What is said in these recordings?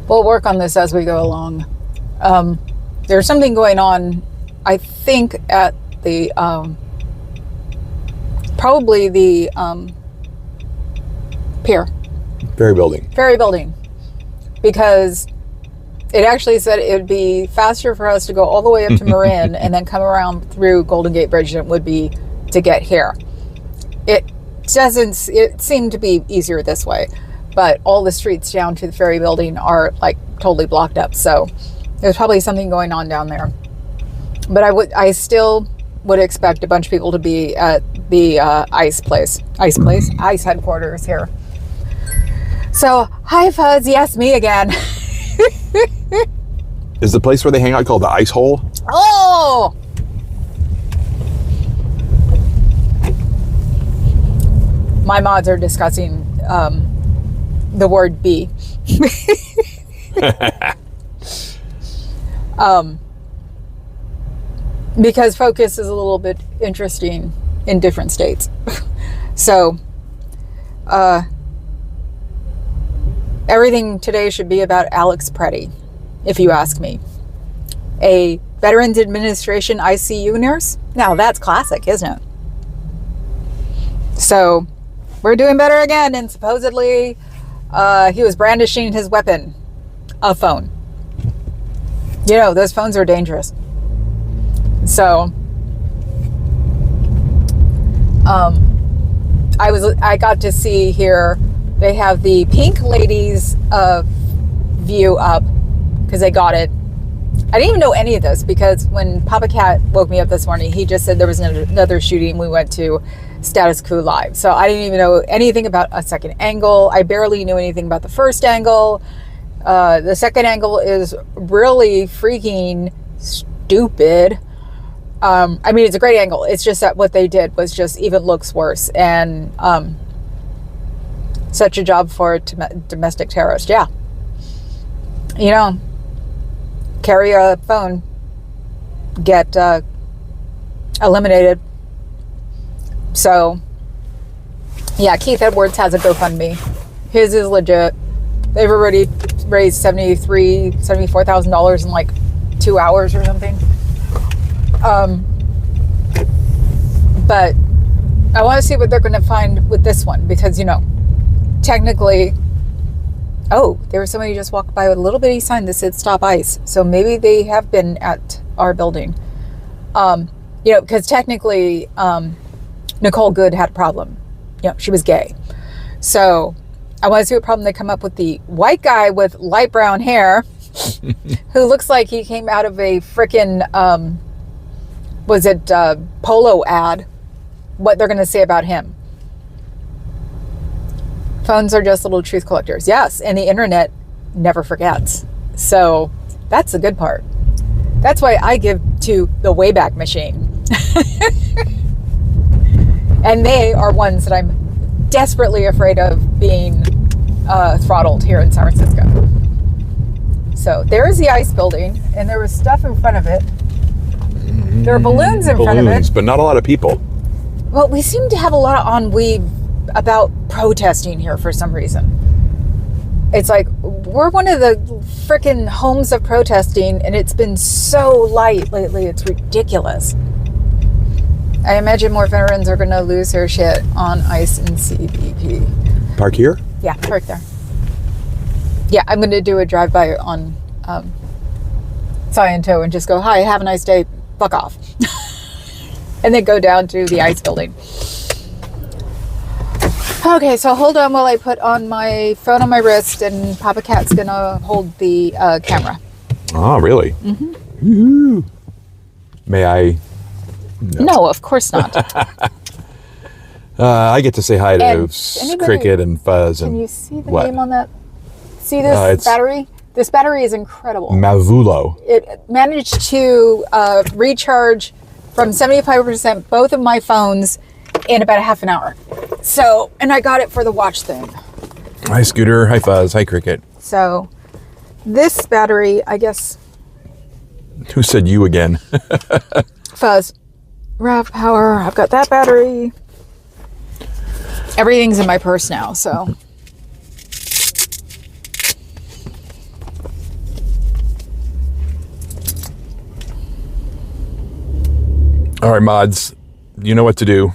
We'll work on this as we go along. There's something going on, I think, at the probably the pier. Ferry building. Because it actually said it would be faster for us to go all the way up to Marin and then come around through Golden Gate Bridge than it would be to get here. It seemed to be easier this way, but all the streets down to the ferry building are like totally blocked up. So there's probably something going on down there. But I still would expect a bunch of people to be at the ice headquarters here. So, hi Fuzz, yes, me again. Is the place where they hang out called the Ice Hole? Oh! My mods are discussing the word B. Because focus is a little bit interesting in different states. So, everything today should be about Alex Preddy, if you ask me. A Veterans Administration ICU nurse? Now that's classic, isn't it? So, we're doing better again, and supposedly he was brandishing his weapon, a phone. You know, those phones are dangerous. So, I got to see here, they have the Pink Ladies view up, because they got it. I didn't even know any of this, because when Papa Cat woke me up this morning, he just said there was another shooting. We went to Status Quo Live. So I didn't even know anything about a second angle. I barely knew anything about the first angle. The second angle is really freaking stupid. I mean, it's a great angle. It's just that what they did was just even looks worse. And such a job for a domestic terrorist. Yeah. You know, carry a phone, get eliminated. So, yeah, Keith Edwards has a GoFundMe. His is legit. They've already raised $74,000 in like 2 hours or something. But I want to see what they're going to find with this one, because, you know, technically, oh, there was somebody who just walked by with a little bitty sign that said "Stop ICE." So maybe they have been at our building. You know, because technically, Nicole Good had a problem. You know, she was gay. So I want to see what problem they come up with the white guy with light brown hair who looks like he came out of a frickin' Polo ad. What they're going to say about him. Phones are just little truth collectors. Yes, and the internet never forgets. So that's the good part. That's why I give to the Wayback Machine. And they are ones that I'm desperately afraid of being throttled here in San Francisco. So there is the ice building, and there was stuff in front of it. There are balloons in front of it. But not a lot of people. Well, we seem to have a lot of ennui about protesting here for some reason. It's like, we're one of the frickin' homes of protesting, and it's been so light lately, it's ridiculous. I imagine more veterans are going to lose their shit on ICE and CBP. Park here? Yeah, park there. Yeah, I'm going to do a drive-by on Scientology and just go, "Hi, have a nice day, fuck off." And then go down to the ice building. Okay, so hold on while I put on my phone on my wrist, and Papa Cat's going to hold the camera. Oh, really? Mm-hmm. Woo-hoo. May I? No, of course not. I get to say hi to Cricket and Fuzz. Can and you see the what? name on that? See this battery? This battery is incredible. Mavulo. It managed to recharge from 75% both of my phones in about a half an hour. So, and I got it for the watch thing. Hi, Scooter. Hi, Fuzz. Hi, Cricket. So, this battery, I guess... Who said you again? Fuzz. RAV power. I've got that battery. Everything's in my purse now, so... All right, mods, you know what to do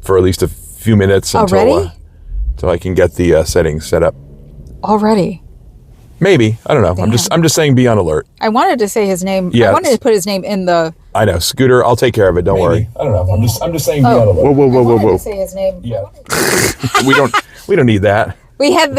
for at least a few minutes until I can get the settings set up. Already? Maybe. I don't know. Damn. I'm just saying be on alert. I wanted to say his name. Yeah, I wanted to put his name in the... I know. Scooter, I'll take care of it. Don't worry. I don't know. I'm just saying be on alert. Whoa. I wanted to say his name. Yeah. we don't need that. We have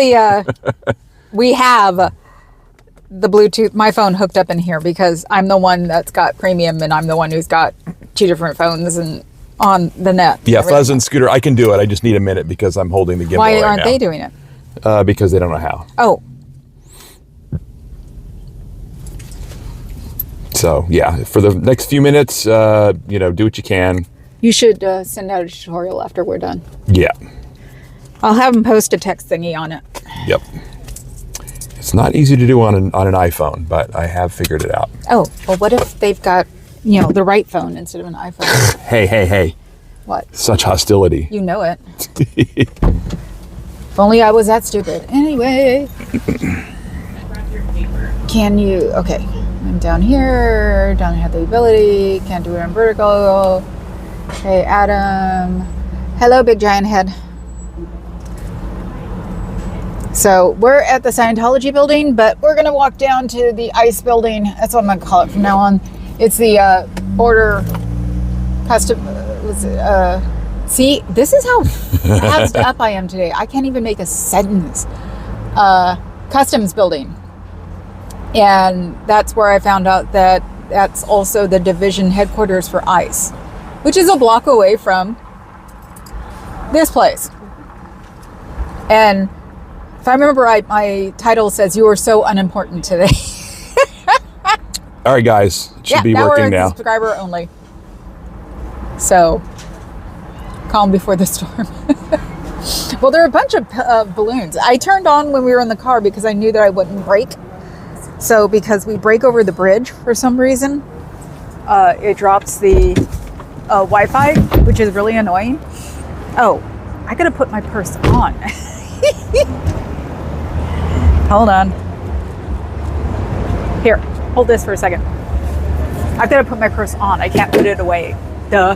the Bluetooth, my phone hooked up in here because I'm the one that's got premium and I'm the one who's got 2 different phones and on the net. Yeah, Fuzz and Scooter, I can do it. I just need a minute because I'm holding the gimbal Why aren't they doing it? Because they don't know how. Oh. So, yeah, for the next few minutes, do what you can. You should send out a tutorial after we're done. Yeah. I'll have them post a text thingy on it. Yep. It's not easy to do on an iPhone, but I have figured it out. Oh, well, what if they've got, the right phone instead of an iPhone? Hey. What? Such hostility. You know it. If only I was that stupid. Anyway. Can you... Okay. I'm down here. Don't have the ability. Can't do it in vertical. Okay, Adam. Hello, big giant head. So we're at the Scientology building, but we're going to walk down to the ICE building. That's what I'm going to call it from now on. It's the border custom... see, this is how fast up I am today. I can't even make a sentence. Customs building. And that's where I found out that that's also the division headquarters for ICE, which is a block away from this place. And if I remember right, my title says, "You are so unimportant today." All right, guys. It should be working now. Subscriber only. So, calm before the storm. Well, there are a bunch of balloons. I turned on when we were in the car because I knew that I wouldn't brake. So, because we brake over the bridge for some reason, it drops the Wi-Fi, which is really annoying. Oh, I gotta put my purse on. Hold on. Here, hold this for a second. I've got to put my purse on. I can't put it away. Duh.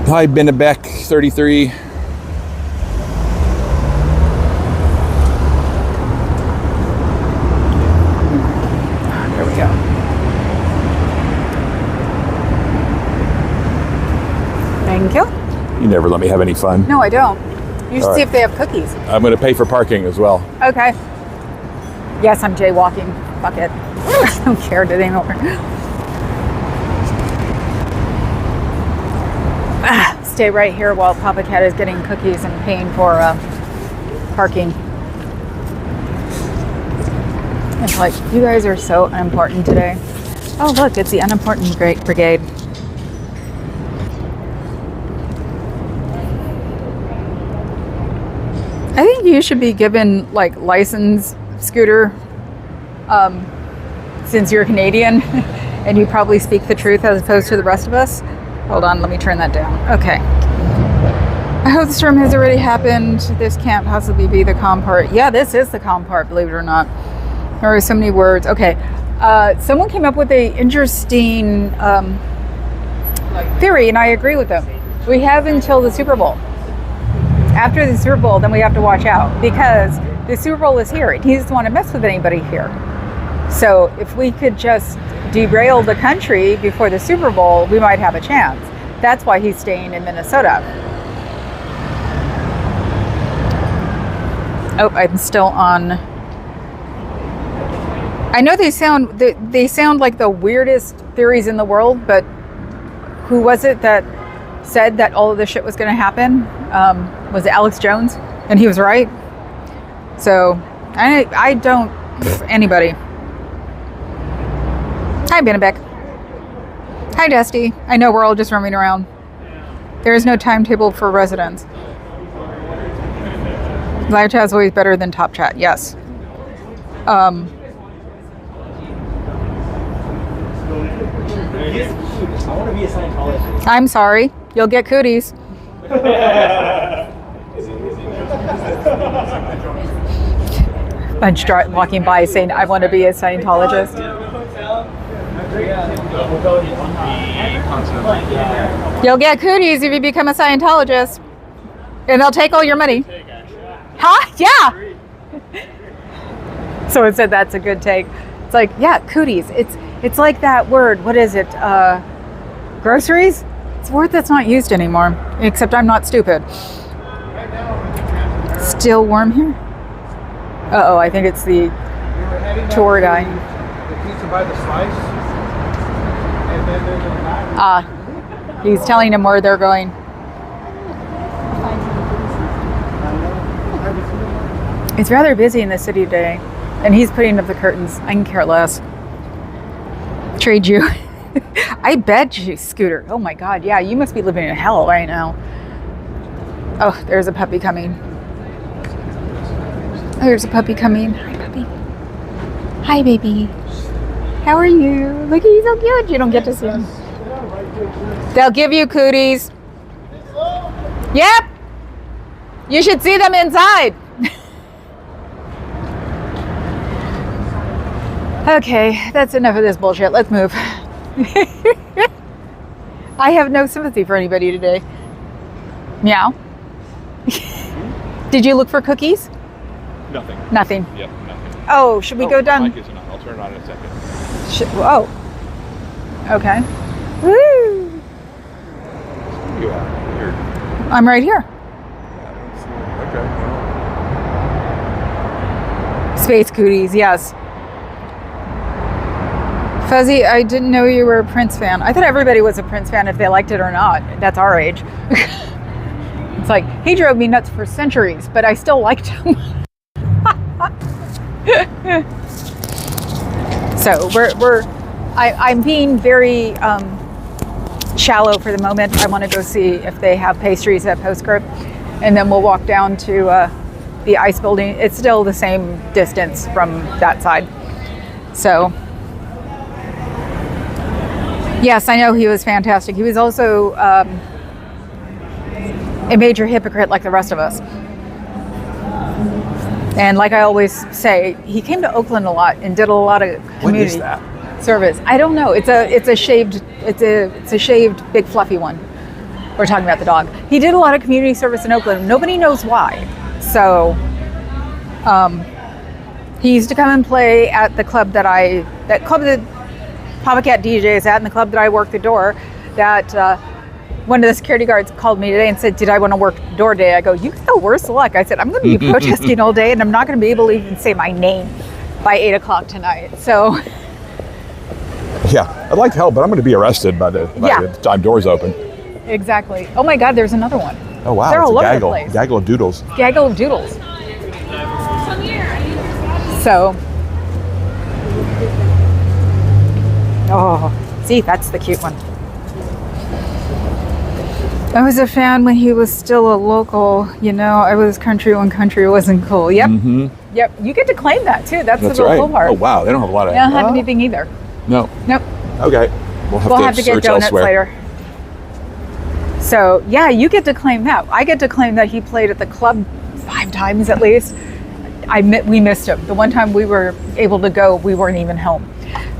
Hi, Bennebeck 33. There we go. Thank you. You never let me have any fun. No, I don't. You should All see right. if they have cookies. I'm going to pay for parking as well. Okay. Yes, I'm jaywalking. Fuck it. I don't care anymore. Stay right here while Papa Cat is getting cookies and paying for parking. It's like, you guys are so unimportant today. Oh, look, it's the unimportant brigade. I think you should be given like license, Scooter, since you're Canadian and you probably speak the truth as opposed to the rest of us. Hold on, let me turn that down. Okay. I hope the storm has already happened. This can't possibly be the calm part. Yeah, this is the calm part, believe it or not. There are so many words. Okay. Someone came up with a interesting theory, and I agree with them. We have until the Super Bowl. After the Super Bowl, then we have to watch out because the Super Bowl is here and he doesn't want to mess with anybody here. So if we could just derail the country before the Super Bowl, we might have a chance. That's why he's staying in Minnesota. Oh, I'm still on. I know they sound like the weirdest theories in the world, but who was it that said that all of this shit was going to happen? Was it Alex Jones? And he was right. So I don't, anybody. Hi, Bennebeck. Hi, Dusty. I know we're all just roaming around. There is no timetable for residents. Live chat is always better than top chat. Yes. I want to be a Scientologist. I'm sorry. You'll get cooties. bunch walking by saying, I want to be a Scientologist. You'll get cooties if you become a Scientologist. And they'll take all your money. Huh? Yeah. So it said that's a good take. It's like, yeah, cooties. It's like that word. What is it? Groceries? It's a word that's not used anymore. Except I'm not stupid. Still warm here? Uh-oh, I think it's the tour guy. The pizza by the slice. And then there's a back. He's telling him where they're going. It's rather busy in the city today. And he's putting up the curtains. I can care less. Trade you. I bet you, Scooter. Oh my God, yeah, you must be living in hell right now. Oh, there's a puppy coming. Oh, there's a puppy coming. Hi, puppy. Hi, baby. How are you? Look, he's so cute. You don't get to see him. They'll give you cooties. Yep. You should see them inside. Okay, that's enough of this bullshit. Let's move. I have no sympathy for anybody today. Meow. Did you look for cookies? Nothing. Nothing. Yep, nothing. Oh, should we go down? Mic isn't on. I'll turn it on in a second. Oh. Okay. Woo! You are. Here. I'm right here. Okay. Space cooties, yes. Fuzzy, I didn't know you were a Prince fan. I thought everybody was a Prince fan if they liked it or not. That's our age. It's like, he drove me nuts for centuries, but I still liked him. So I'm being very shallow for the moment. I want to go see if they have pastries at Postscript, and then we'll walk down to the ice building. It's still the same distance from that side. So, yes, I know he was fantastic. He was also a major hypocrite like the rest of us. And like I always say, he came to Oakland a lot and did a lot of community service. I don't know. It's a shaved big fluffy one. We're talking about the dog. He did a lot of community service in Oakland. Nobody knows why. So he used to come and play at the club that club that Papa Cat DJs at, and the club that I worked the door. That one of the security guards called me today and said, did I want to work the door today? I go, you got the worst luck. I said, I'm going to be protesting all day, and I'm not going to be able to even say my name by 8 o'clock tonight. So, yeah, I'd like to help, but I'm going to be arrested by the time doors open. Exactly. Oh my God, there's another one. Oh wow, they're it's all a over gaggle. the place. Gaggle of doodles. Gaggle of doodles. So, oh, see, that's the cute one. I was a fan when he was still a local. You know, I was country when country wasn't cool. Yep. Mm-hmm. Yep. You get to claim that too. That's the right. cool part. Oh wow, they don't have a lot of. They don't have anything either. No. Nope. Okay. We'll have to get search donuts elsewhere. later. So yeah, you get to claim that. I get to claim that he played at the club 5 times at least. We missed him. The one time we were able to go, we weren't even home.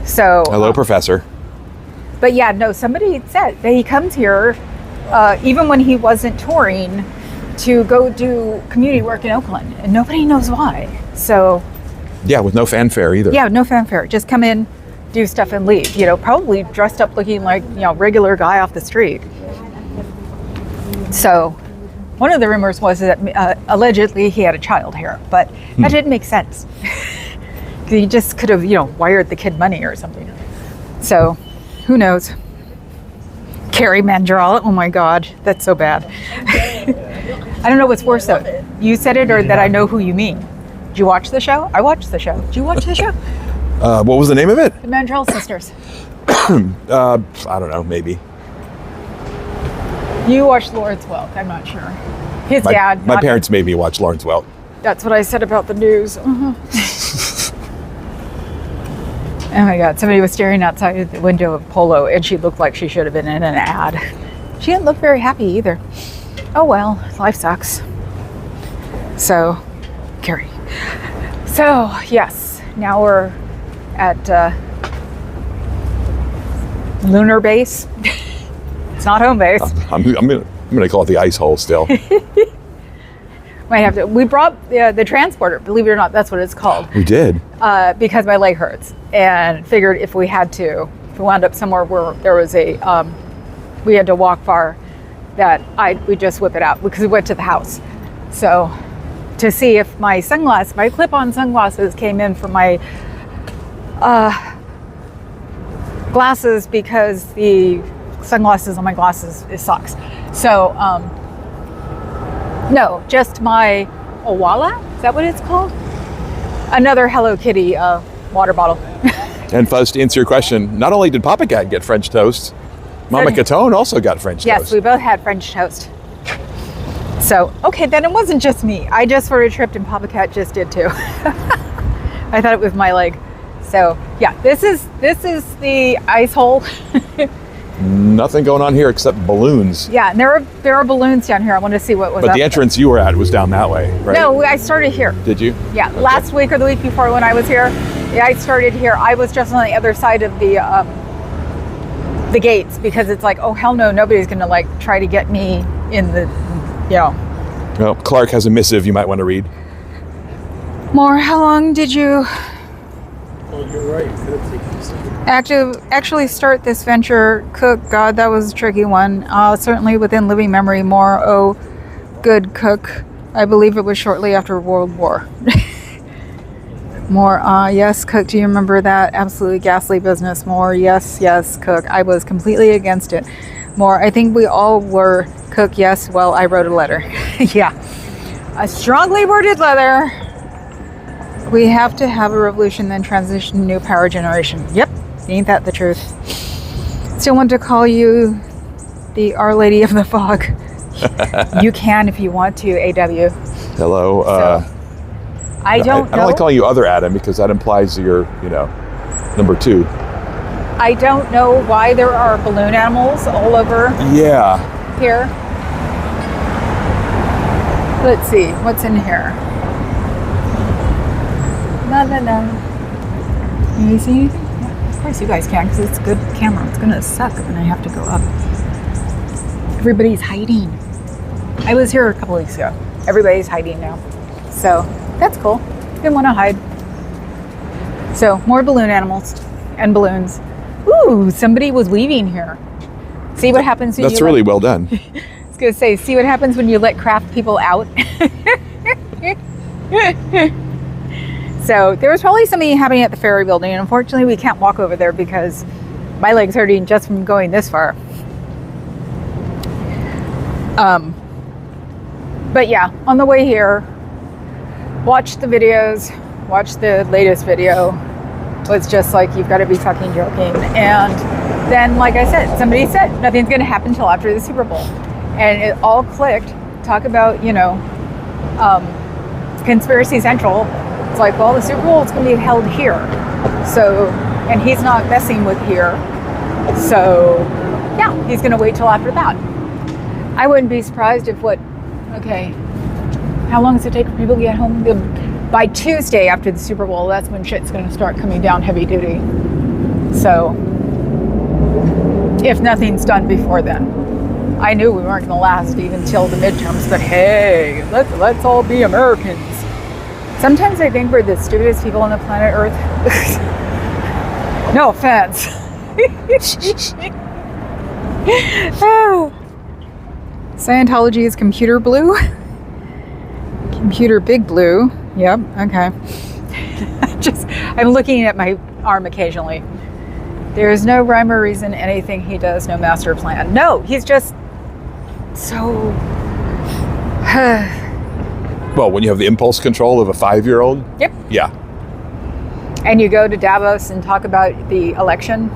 So hello, Professor. But yeah, no. Somebody said that he comes here. Even when he wasn't touring, to go do community work in Oakland, and nobody knows why. So, yeah, with no fanfare either. Yeah, no fanfare. Just come in, do stuff, and leave. You know, probably dressed up looking like regular guy off the street. So, one of the rumors was that allegedly he had a child here, but that didn't make sense. He just could have wired the kid money or something. So, who knows? Carrie Mandrell. Oh my God, that's so bad. I don't know what's worse though. You said it or that I know who you mean. Did you watch the show? I watched the show. Did you watch the show? What was the name of it? The Mandrell Sisters. I don't know, maybe. You watched Lawrence Welk, I'm not sure. His dad. My parents made me watch Lawrence Welk. That's what I said about the news. Uh-huh. Oh my God, somebody was staring outside the window of Polo and she looked like she should have been in an ad. She didn't look very happy either. Oh well, life sucks. So, Carrie. So, yes, now we're at lunar base. It's not home base. I'm gonna call it the ice hole still. Might have to. We brought the transporter. Believe it or not, that's what it's called. We did. Because my leg hurts, and figured if we had to, if we wound up somewhere where there was a, we had to walk far, that we'd just whip it out because we went to the house. So, to see if my clip-on sunglasses came in for my glasses, because the sunglasses on my glasses, it sucks. So, no, just my Owala, is that what it's called? Another Hello Kitty water bottle. And Fuzz, to answer your question, not only did Papa Cat get French toast, Mama Catone also got French toast. Yes, we both had French toast. So, okay, then it wasn't just me. I just sort of tripped and Papa Cat just did too. I thought it was my leg. So, yeah, this is the ice hole. Nothing going on here except balloons. Yeah, and there are balloons down here. I want to see what was But up the entrance you were at was down that way, right? No, I started here. Did you? Yeah, Okay. Last week or the week before when I was here, yeah, I started here. I was just on the other side of the gates, because it's like, oh hell no, nobody's gonna like try to get me in the, you know. Well, Clark has a missive you might want to read. More, how long did you Oh, you're right. Could have taken this. actually start this venture? Cook, God, that was a tricky one. Certainly within living memory, more, oh, good cook. I believe it was shortly after World War. More, yes, Cook, do you remember that absolutely ghastly business? More, yes, Cook, I was completely against it. More, I think we all were. Cook, yes, well, I wrote a letter. Yeah, a strongly worded letter. We have to have a revolution, then transition to new power generation. Yep, ain't that the truth? Still want to call you the Our Lady of the Fog. You can if you want to, AW. Hello. I don't know. I don't like calling you Other Adam because that implies you're, number two. I don't know why there are balloon animals all over Yeah. here. Let's see, what's in here? No. Can you see anything? Yeah, of course you guys can, because it's a good camera. It's gonna suck when I have to go up. Everybody's hiding. I was here a couple weeks ago. Everybody's hiding now. So that's cool. Didn't want to hide. So more balloon animals and balloons. Ooh, somebody was weaving here. See what happens when That's really well done. I was gonna say, see what happens when you let craft people out. So there was probably something happening at the ferry building, and unfortunately we can't walk over there because my leg's hurting just from going this far. But yeah, on the way here, watch the videos, watch the latest video. It's just like, you've got to be fucking joking. And then, like I said, somebody said nothing's going to happen until after the Super Bowl. And it all clicked. Talk about, Conspiracy Central. It's like, well, the Super Bowl is going to be held here. So, and he's not messing with here. So, yeah, he's going to wait till after that. I wouldn't be surprised if how long does it take for people to get home? By Tuesday after the Super Bowl, that's when shit's going to start coming down heavy duty. So, if nothing's done before then. I knew we weren't going to last even till the midterms, but hey, let's all be Americans. Sometimes I think we're the stupidest people on the planet Earth. No offense. Scientology is computer blue. Computer big blue. Yep, okay. I'm looking at my arm occasionally. There is no rhyme or reason, anything he does, no master plan. No, he's just so... Well, when you have the impulse control of a 5-year-old? Yep. Yeah. And you go to Davos and talk about the election.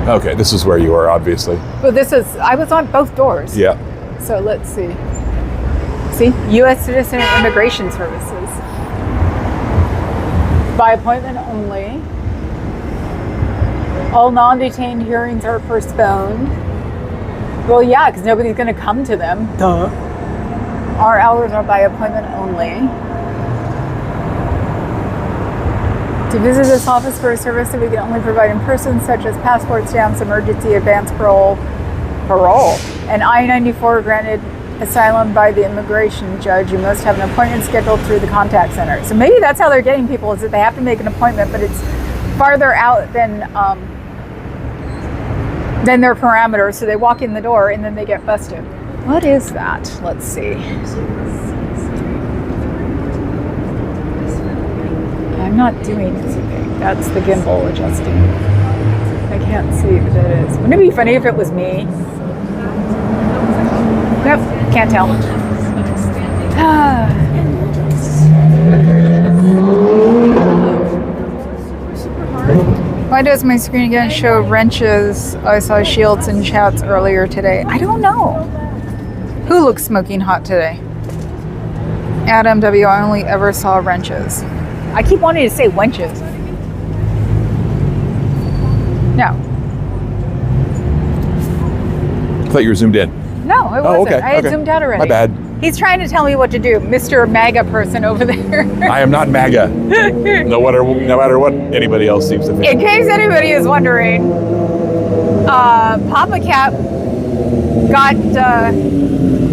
Okay, this is where you are, obviously. But I was on both doors. Yeah. So let's see. See, U.S. Citizen and Immigration Services. By appointment only. All non-detained hearings are postponed. Well, yeah, because nobody's going to come to them. Duh. Our hours are by appointment only. To visit this office for a service that we can only provide in person, such as passport stamps, emergency advance parole, and I-94 granted asylum by the immigration judge, you must have an appointment scheduled through the contact center. So maybe that's how they're getting people, is that they have to make an appointment, but it's farther out than their parameters. So they walk in the door and then they get busted. What is that? Let's see. I'm not doing anything. That's the gimbal adjusting. I can't see what that is. Wouldn't it be funny if it was me? Nope, can't tell. Why does my screen again show wrenches? I saw shields in chats earlier today. I don't know. Who looks smoking hot today? Adam W. I only ever saw wrenches. I keep wanting to say wenches. No. I thought you were zoomed in. No, it wasn't. Oh, okay. I had zoomed out already. My bad. He's trying to tell me what to do, Mr. MAGA person over there. I am not MAGA. No matter what anybody else seems to think. In case anybody is wondering, Papa Cat got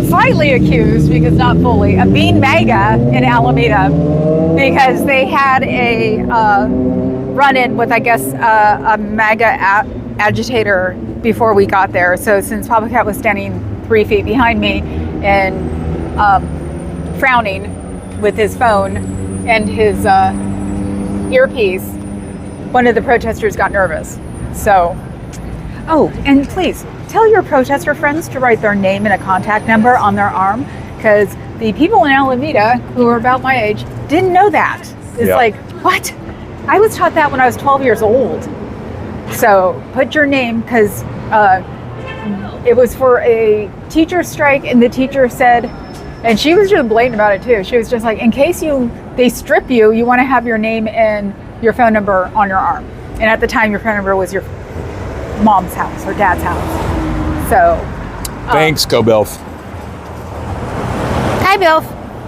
slightly accused, because not fully, of being MAGA in Alameda because they had a run-in with, I guess, a MAGA agitator before we got there. So since Papa Cat was standing 3 feet behind me and frowning with his phone and his earpiece, one of the protesters got nervous. So, oh, and please tell your protester friends to write their name and a contact number on their arm, because the people in Alameda who are about my age didn't know that. It's like, what? I was taught that when I was 12 years old. So put your name, because it was for a teacher strike, and the teacher said, and she was just blatant about it too. She was just like, in case they strip you, you want to have your name and your phone number on your arm. And at the time, your phone number was your mom's house or dad's house. So. Thanks, Go Bilf. Hi, Bilf.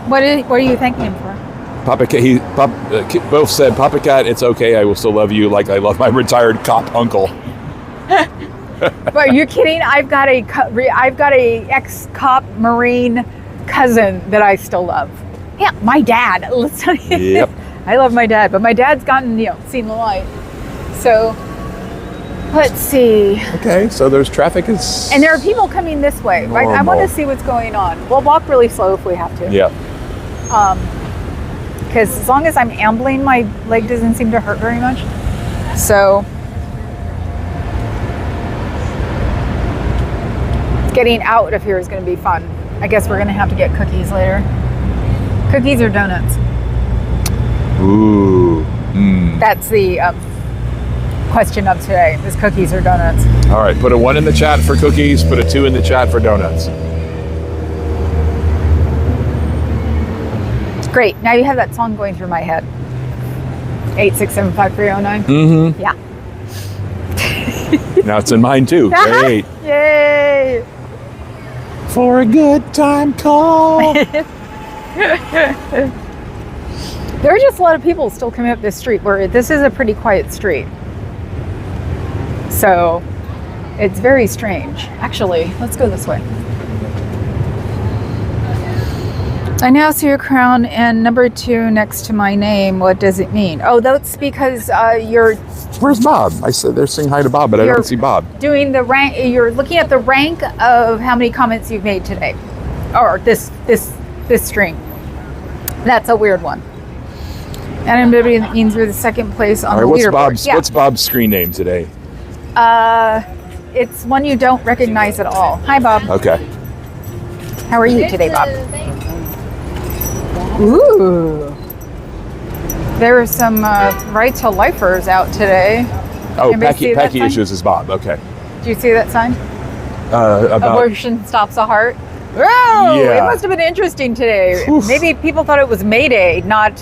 What are you thanking him for? Papa Cat, Bilf said, Papa Cat, it's okay. I will still love you like I love my retired cop uncle. But are you kidding? I've got a ex-cop Marine cousin that I still love. Yeah, my dad. Yep. I love my dad, but my dad's gotten, seen the light. So, let's see. Okay, so there's traffic is... And there are people coming this way. Right? I want to see what's going on. We'll walk really slow if we have to. Yeah. Because as long as I'm ambling, my leg doesn't seem to hurt very much. So, getting out of here is going to be fun. I guess we're going to have to get cookies later. Cookies or donuts? Ooh. That's the question of today, is cookies or donuts. All right, put a 1 in the chat for cookies, put a 2 in the chat for donuts. Great, now you have that song going through my head. 8675309. Mm-hmm. Yeah. Now it's in mine too. Great. Yay! For a good time call. There are just a lot of people still coming up this street, where this is a pretty quiet street. So it's very strange. Actually, let's go this way. I now see your crown and number 2 next to my name. What does it mean? Oh, that's because you're... Where's Bob? I said they're saying hi to Bob, but I don't see Bob. Doing the rank. You're looking at the rank of how many comments you've made today, or this string. That's a weird one. NMW means we're the second place on the leaderboard. What's Bob's screen name today? It's one you don't recognize at all. Hi, Bob. Okay. How are you today, Bob? Ooh. There are some right to lifers out today. Oh, Packy Issues is Bob. Okay. Do you see that sign? About abortion stops a heart. Whoa! Yeah. It must have been interesting today. Oof. Maybe people thought it was May Day, not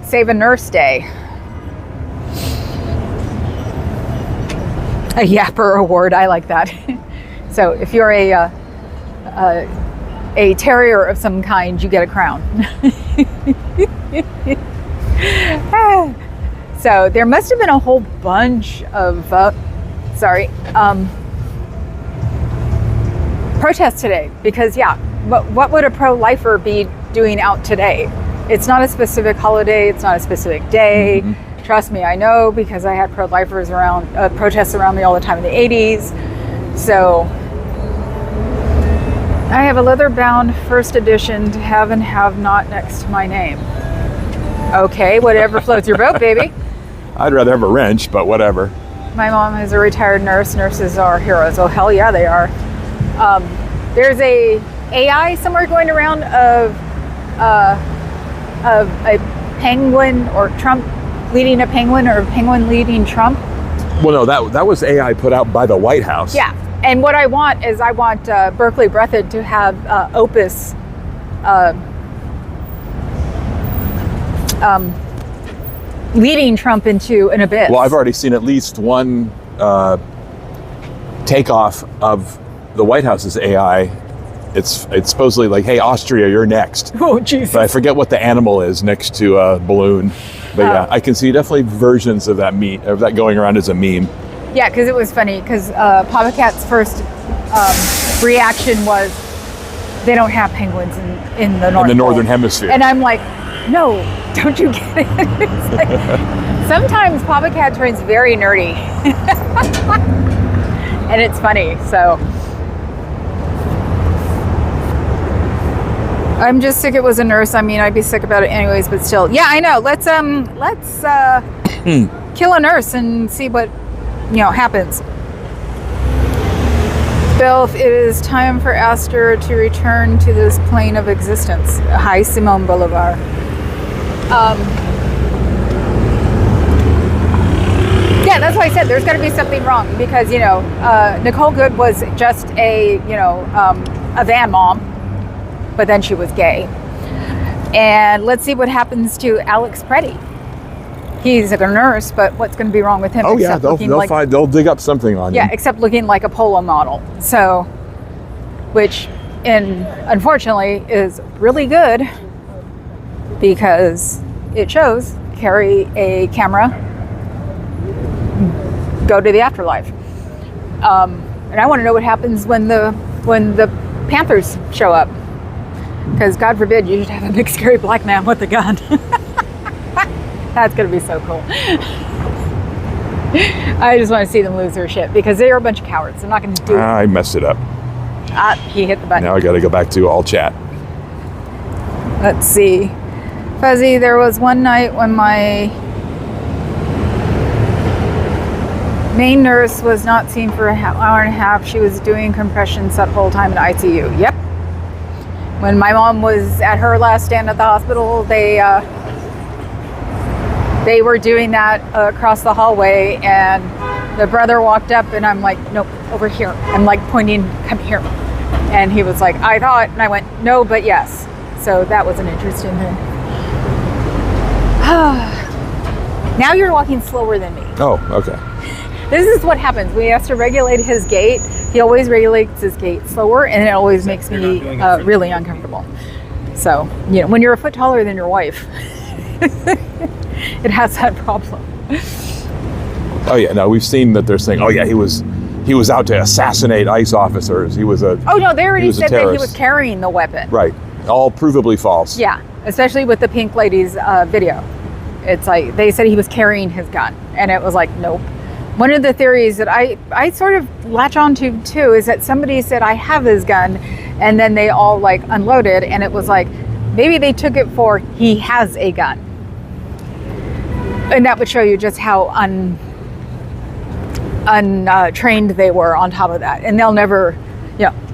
Save a Nurse Day. A Yapper Award. I like that. So if you're a terrier of some kind, you get a crown. So there must have been a whole bunch of, protests today because, what would a pro-lifer be doing out today? It's not a specific holiday. It's not a specific day. Mm-hmm. Trust me, I know because I had pro-lifers around, protests around me all the time in the 80s. So I have a leather-bound first edition to have and have not next to my name. Okay, whatever floats your boat, baby. I'd rather have a wrench, but whatever. My mom is a retired nurse. Nurses are heroes. Oh, hell yeah, they are. There's a AI somewhere going around of a penguin or Trump leading a penguin or a penguin leading Trump. Well, no, that was AI put out by the White House. Yeah, and what I want is Berkeley Breathed to have Opus leading Trump into an abyss. Well, I've already seen at least one takeoff of the White House's AI. It's supposedly like, hey, Austria, you're next. Oh, Jesus. But I forget what the animal is next to a balloon. But yeah, I can see definitely versions of that going around as a meme. Yeah, because it was funny, because Papa Cat's first reaction was, they don't have penguins in the North In the Pole. Northern Hemisphere. And I'm like, no, don't you get it? It's like, sometimes Papa Cat turns very nerdy. And it's funny, so. I'm just sick it was a nurse. I mean, I'd be sick about it anyways, but still. Yeah, I know. Let's kill a nurse and see what, happens. Bill, it is time for Aster to return to this plane of existence. Hi, Simone Bolivar. Yeah, that's why I said there's got to be something wrong because, Nicole Good was just a van mom. But then she was gay. And let's see what happens to Alex Preddy. He's a nurse, but what's going to be wrong with him? Oh yeah, they'll dig up something on him. Yeah, except looking like a polo model. So, which, unfortunately, is really good because it shows carry a camera, go to the afterlife. And I want to know what happens when the Panthers show up. Because God forbid you should have a big scary black man with a gun. That's going to be so cool. I just want to see them lose their shit because they are a bunch of cowards. They're not going to do it. I messed it up. He hit the button. Now I got to go back to all chat. Let's see. Fuzzy, there was one night when my main nurse was not seen for an hour and a half. She was doing compressions that whole time in ICU. Yep. When my mom was at her last stand at the hospital, they were doing that across the hallway, and the brother walked up, and I'm like, nope, over here. I'm like pointing, come here. And he was like, I thought, and I went, no, but yes. So that was an interesting thing. Now you're walking slower than me. Oh, okay. This is what happens. We have to regulate his gait. He always regulates his gait slower, and it always makes me really uncomfortable. So, when you're a foot taller than your wife, it has that problem. Oh yeah, no, we've seen that they're saying, oh yeah, he was out to assassinate ICE officers. He was a Oh no, they already said that he was carrying the weapon. Right, all provably false. Yeah, especially with the Pink Lady's video. It's like they said he was carrying his gun, and it was like, nope. One of the theories that I sort of latch onto too is that somebody said I have his gun, and then they all like unloaded, and it was like maybe they took it for he has a gun, and that would show you just how untrained they were on top of that, and they'll never,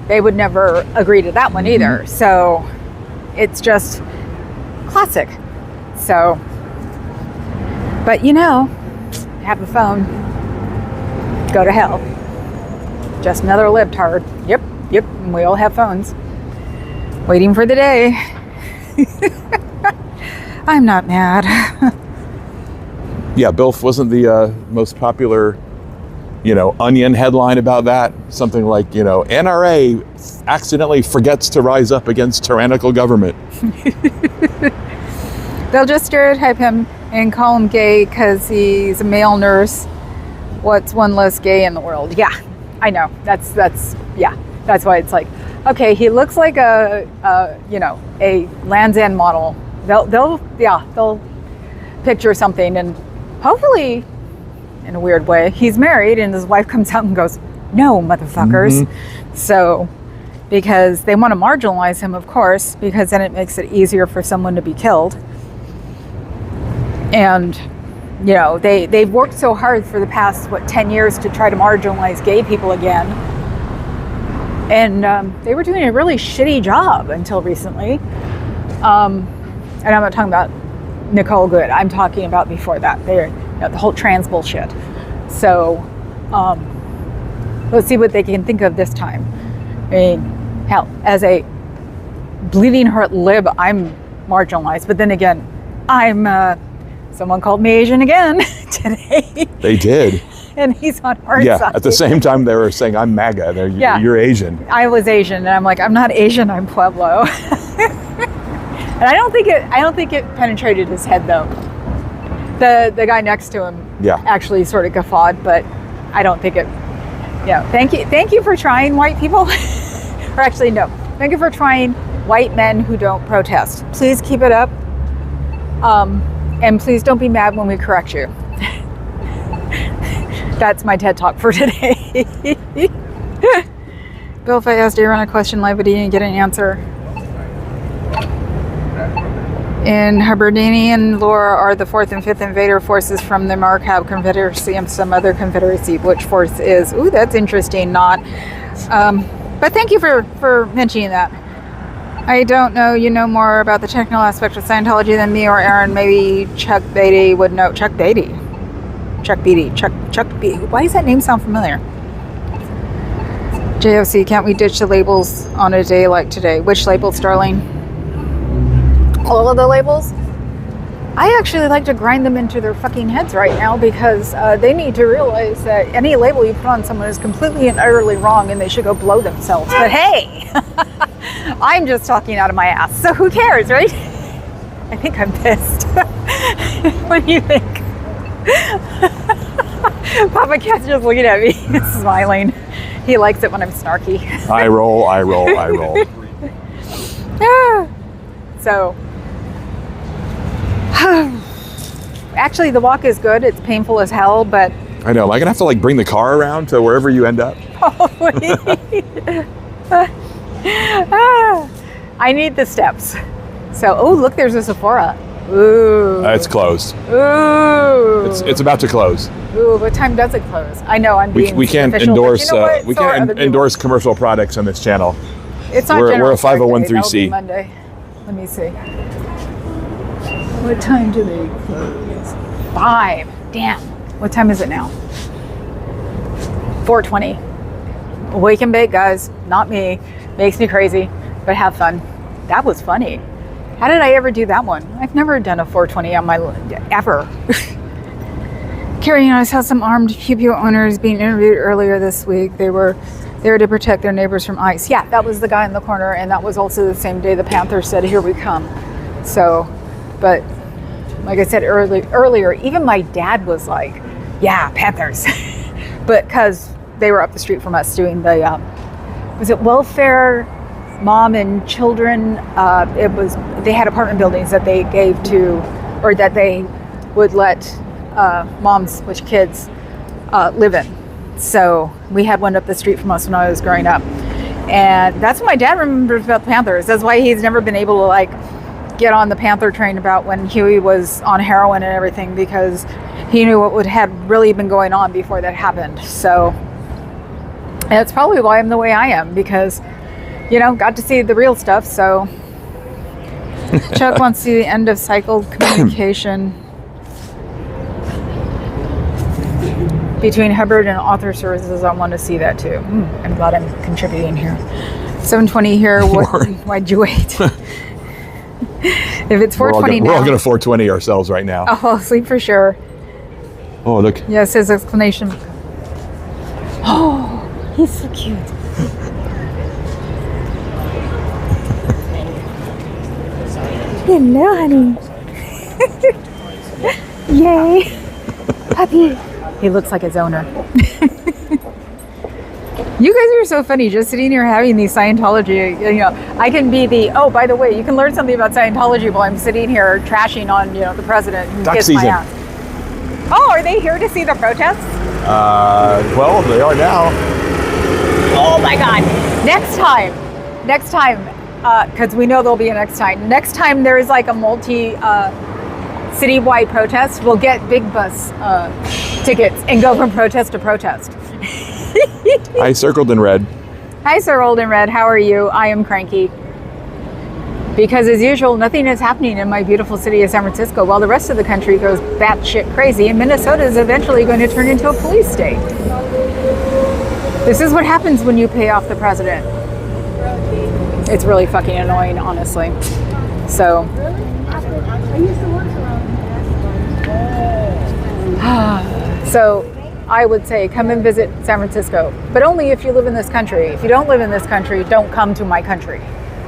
they would never agree to that one either. So it's just classic. So, but have a phone. Go to hell. Just another libtard. Yep. And we all have phones. Waiting for the day. I'm not mad. Yeah, Bilf wasn't the most popular, Onion headline about that. Something like, NRA accidentally forgets to rise up against tyrannical government. They'll just stereotype him and call him gay because he's a male nurse. What's one less gay in the world? Yeah, I know. That's why it's like, okay, he looks like a Land's End model. They'll picture something, and hopefully, in a weird way, he's married, and his wife comes out and goes, "No, motherfuckers." So, because they want to marginalize him, of course, because then it makes it easier for someone to be killed. And they've worked so hard for the past 10 years to try to marginalize gay people again, and they were doing a really shitty job until recently. And I'm not talking about Nicole Good. I'm talking about before that. The whole trans bullshit. So let's see what they can think of this time. I mean, hell, as a bleeding heart lib, I'm marginalized. But then again, someone called me Asian again today. They did. And he's on our side. At the same time they were saying, I'm MAGA. You're Asian. I was Asian, and I'm like, I'm not Asian, I'm Pueblo. And I don't think it penetrated his head though. The guy next to him actually sort of guffawed, but I don't think it. Thank you for trying, white people. Or actually, no. Thank you for trying, white men who don't protest. Please keep it up. And please don't be mad when we correct you. That's my TED Talk for today. Bill, if I asked Aaron a question live, but he didn't get an answer. In Hebridean lore are the 4th and 5th invader forces from the Markab Confederacy and some other confederacy. Which force is? Ooh, that's interesting. Not. But thank you for mentioning that. I don't know. You know more about the technical aspect of Scientology than me or Aaron. Maybe Chuck Beatty would know. Chuck Beatty. Chuck Beatty. Why does that name sound familiar? JFC, can't we ditch the labels on a day like today? Which labels, darling? All of the labels? I actually like to grind them into their fucking heads right now, because they need to realize that any label you put on someone is completely and utterly wrong, and they should go blow themselves. But hey, I'm just talking out of my ass, so who cares, right? I think I'm pissed. What do you think? Papa Cat's just looking at me, smiling. He likes it when I'm snarky. I roll. So, actually, the walk is good. It's painful as hell, but I know. Am I gonna have to bring the car around to wherever you end up? Probably. I need the steps. So, look, there's a Sephora. Ooh. It's closed. Ooh. It's about to close. Ooh, what time does it close? I know I'm being we can't official, endorse but you know endorse commercial products on this channel. It's not we're a General 501(c)(3). Monday. Let me see. What time do they close? 5. Damn. What time is it now? 4:20. Wake and bake, guys. Not me. Makes me crazy, but have fun. That was funny. How did I ever do that one? I've never done a 420 on my ever. Carrie, I saw some armed pew owners being interviewed earlier this week. They were there to protect their neighbors from ICE. Yeah, that was the guy in the corner, and that was also the same day the Panthers said, "Here we come." So, but like I said earlier, even my dad was like, "Yeah, Panthers," but because they were up the street from us doing the was it welfare? Mom and children, they had apartment buildings that they gave to, or that they would let moms with kids live in. So we had one up the street from us when I was growing up. And that's what my dad remembers about the Panthers. That's why he's never been able to get on the Panther train about when Huey was on heroin and everything, because he knew what had really been going on before that happened. So, and that's probably why I'm the way I am, because got to see the real stuff. So Chuck wants to see the end of cycle communication between Hubbard and author services. I want to see that too. I'm glad I'm contributing here. 7:20 here. Why'd you wait? If it's 4:20 now. We're all going to 420 ourselves right now. I'll fall asleep for sure. Oh, look. Yes, his explanation. Oh, he's so cute. Hello, honey. Yay! Puppy! He looks like his owner. You guys are so funny, just sitting here having these Scientology, you know, I can be the, oh, by the way, you can learn something about Scientology while I'm sitting here trashing on, you know, the president who Duck kissed my season. ass. Oh, are they here to see the protests? Well, they are now. Oh my God. Next time, because we know there'll be a next time there is like a citywide protest, we'll get big bus tickets and go from protest to protest. I circled in red. Hi, Sir Old and Red. How are you? I am cranky. Because as usual, nothing is happening in my beautiful city of San Francisco while the rest of the country goes batshit crazy, and Minnesota is eventually going to turn into a police state. This is what happens when you pay off the president. It's really fucking annoying, honestly. So. So I would say come and visit San Francisco, but only if you live in this country. If you don't live in this country, don't come to my country.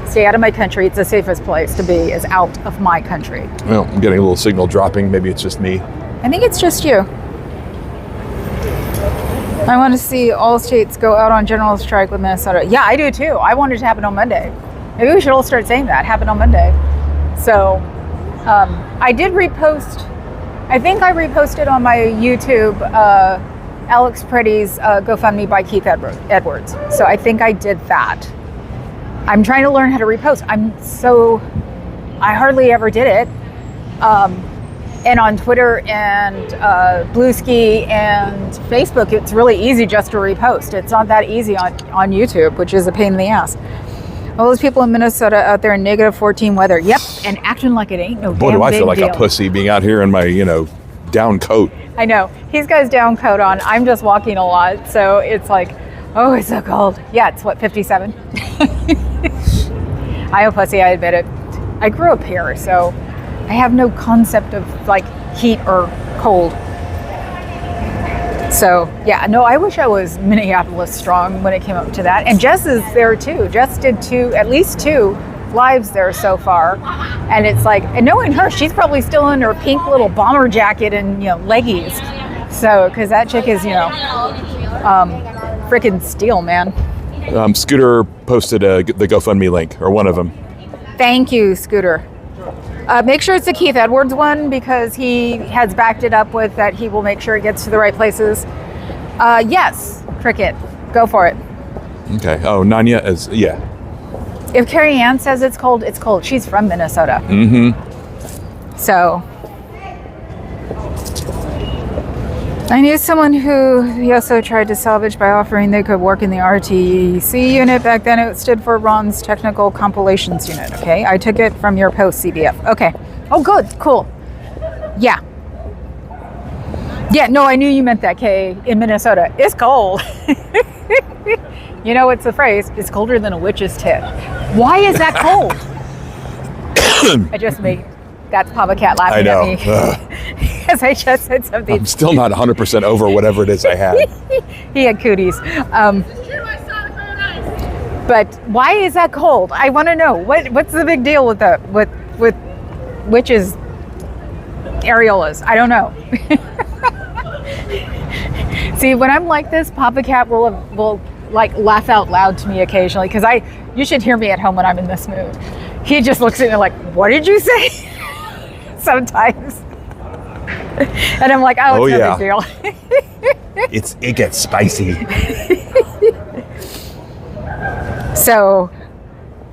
Stay out of my country. It's the safest place to be, is out of my country. Well, I'm getting a little signal dropping. Maybe it's just me. I think it's just you. I want to see all states go out on general strike with Minnesota. Yeah, I do too. I want it to happen on Monday. Maybe we should all start saying that, happen on Monday. So I did repost, I think I reposted on my YouTube Alex Pretty's GoFundMe by Keith Edwards. So I think I did that. I'm trying to learn how to repost. I hardly ever did it. And on Twitter and Bluesky and Facebook, it's really easy just to repost. It's not that easy on YouTube, which is a pain in the ass. All those people in Minnesota out there in -14 weather. Yep, and acting like it ain't no Boy, damn do I big feel like deal. a pussy being out here in my, down coat. I know. He's got his down coat on. I'm just walking a lot, so it's like, oh, it's so cold. Yeah, it's what, 57? I am a pussy, I admit it. I grew up here, so I have no concept of like heat or cold. So yeah, no, I wish I was Minneapolis strong when it came up to that. And Jess is there too. Jess did at least two lives there so far. And it's like, and knowing her, she's probably still in her pink little bomber jacket and, leggies. So, cause that chick is, freaking steel, man. Scooter posted the GoFundMe link, or one of them. Thank you, Scooter. Make sure it's the Keith Edwards one, because he has backed it up with that he will make sure it gets to the right places. Yes, Cricket, go for it. Okay. Oh, Nanya is, yeah. If Carrie Ann says it's cold, it's cold. She's from Minnesota. Mm-hmm. So, I knew someone who he also tried to salvage by offering they could work in the RTC unit. Back then it stood for Ron's Technical Compilations Unit, okay? I took it from your post, CBF. Okay. Oh, good. Cool. Yeah. Yeah, no, I knew you meant that, Kay, in Minnesota. It's cold. You know, it's the phrase, it's colder than a witch's tit. Why is that cold? I just made, that's Papa Cat laughing at me. Because I just said something. I'm still not 100% over whatever it is I had. He had cooties. But why is that cold? I want to know. What's the big deal with that? With witches, areolas? I don't know. See, when I'm like this, Papa Cat will like laugh out loud to me occasionally, because you should hear me at home when I'm in this mood. He just looks at me like, what did you say? Sometimes. And I'm like, oh, it's no big deal. It gets spicy. So,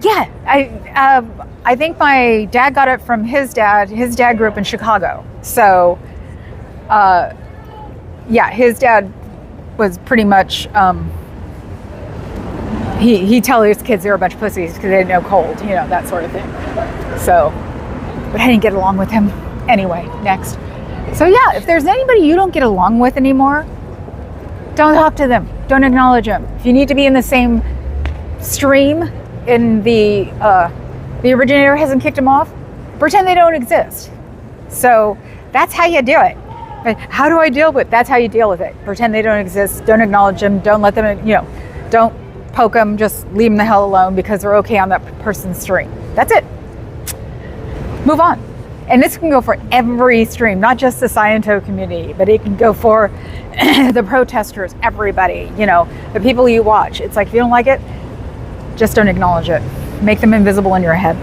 yeah, I think my dad got it from his dad. His dad grew up in Chicago. So, yeah, his dad was pretty much, he tell his kids they were a bunch of pussies because they didn't know cold, that sort of thing. So, but I didn't get along with him. Anyway, next. So yeah, if there's anybody you don't get along with anymore, don't talk to them. Don't acknowledge them. If you need to be in the same stream and the originator hasn't kicked them off, pretend they don't exist. So that's how you do it. But how do I deal with it? That's how you deal with it. Pretend they don't exist. Don't acknowledge them. Don't let them, don't poke them. Just leave them the hell alone because they're okay on that person's stream. That's it. Move on. And this can go for every stream, not just the Scientology community, but it can go for the protesters, everybody, you know, the people you watch. It's like, if you don't like it, just don't acknowledge it. Make them invisible in your head.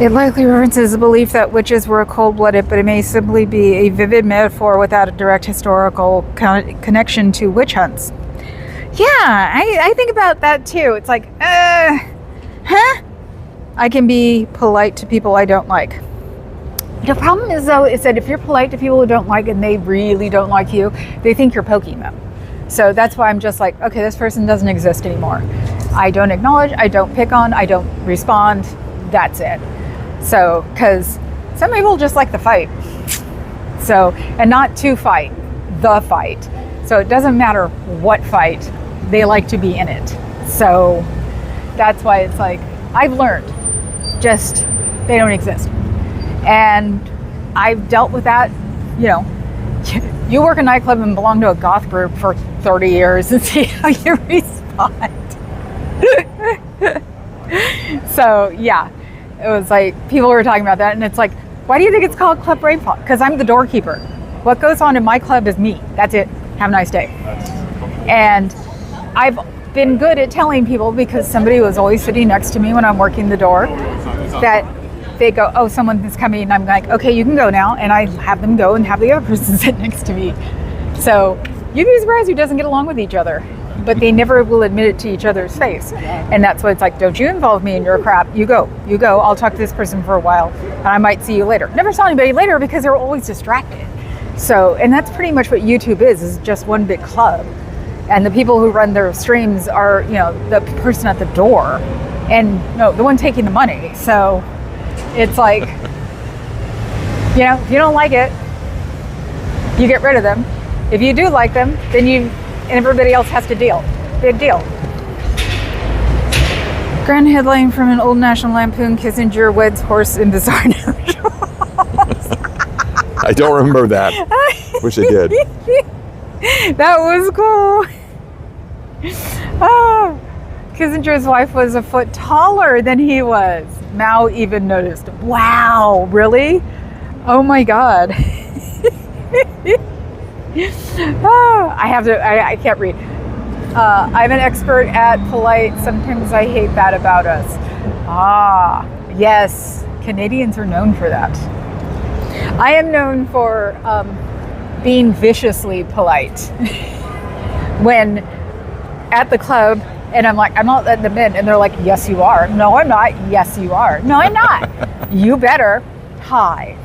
It likely references the belief that witches were cold-blooded, but it may simply be a vivid metaphor without a direct historical connection to witch hunts. Yeah, I think about that too. It's like, huh? I can be polite to people I don't like. The problem is, though, is that if you're polite to people who don't like and they really don't like you, they think you're poking them. So that's why I'm just like, okay, this person doesn't exist anymore. I don't acknowledge, I don't pick on, I don't respond. That's it. So, because some people just like the fight. So, and not to fight, the fight. So it doesn't matter what fight, they like to be in it. So that's why it's like, I've learned, just, they don't exist. And I've dealt with that, you know, you work a nightclub and belong to a goth group for 30 years and see how you respond. So yeah, it was like, people were talking about that, and it's like, why do you think it's called Club Rainfall? Because I'm the doorkeeper. What goes on in my club is me. That's it. Have a nice day. And I've been good at telling people, because somebody was always sitting next to me when I'm working the door, that they go, oh, someone is coming, and I'm like, okay, you can go now, and I have them go and have the other person sit next to me. So you'd be surprised who doesn't get along with each other, but they never will admit it to each other's face. And that's what it's like, don't you involve me in your crap. You go, I'll talk to this person for a while, and I might see you later. Never saw anybody later because they're always distracted. So, and that's pretty much what YouTube is just one big club. And the people who run their streams are, you know, the person at the door, and no, the one taking the money. So it's like, you know, if you don't like it, you get rid of them. If you do like them, then and everybody else has to deal. Big deal. Grand headline from an old National Lampoon: Kissinger weds horse in bizarre note. I don't remember that. Wish I did. That was cool. Oh, Kissinger's wife was a foot taller than he was. Mao even noticed. Wow, really? Oh my God. Oh, I can't read. I'm an expert at polite. Sometimes I hate that about us. Ah, yes. Canadians are known for that. I am known for being viciously polite. When at the club, and I'm like, I'm not letting them in. And they're like, yes, you are. No, I'm not. Yes, you are. No, I'm not. You better. Hi.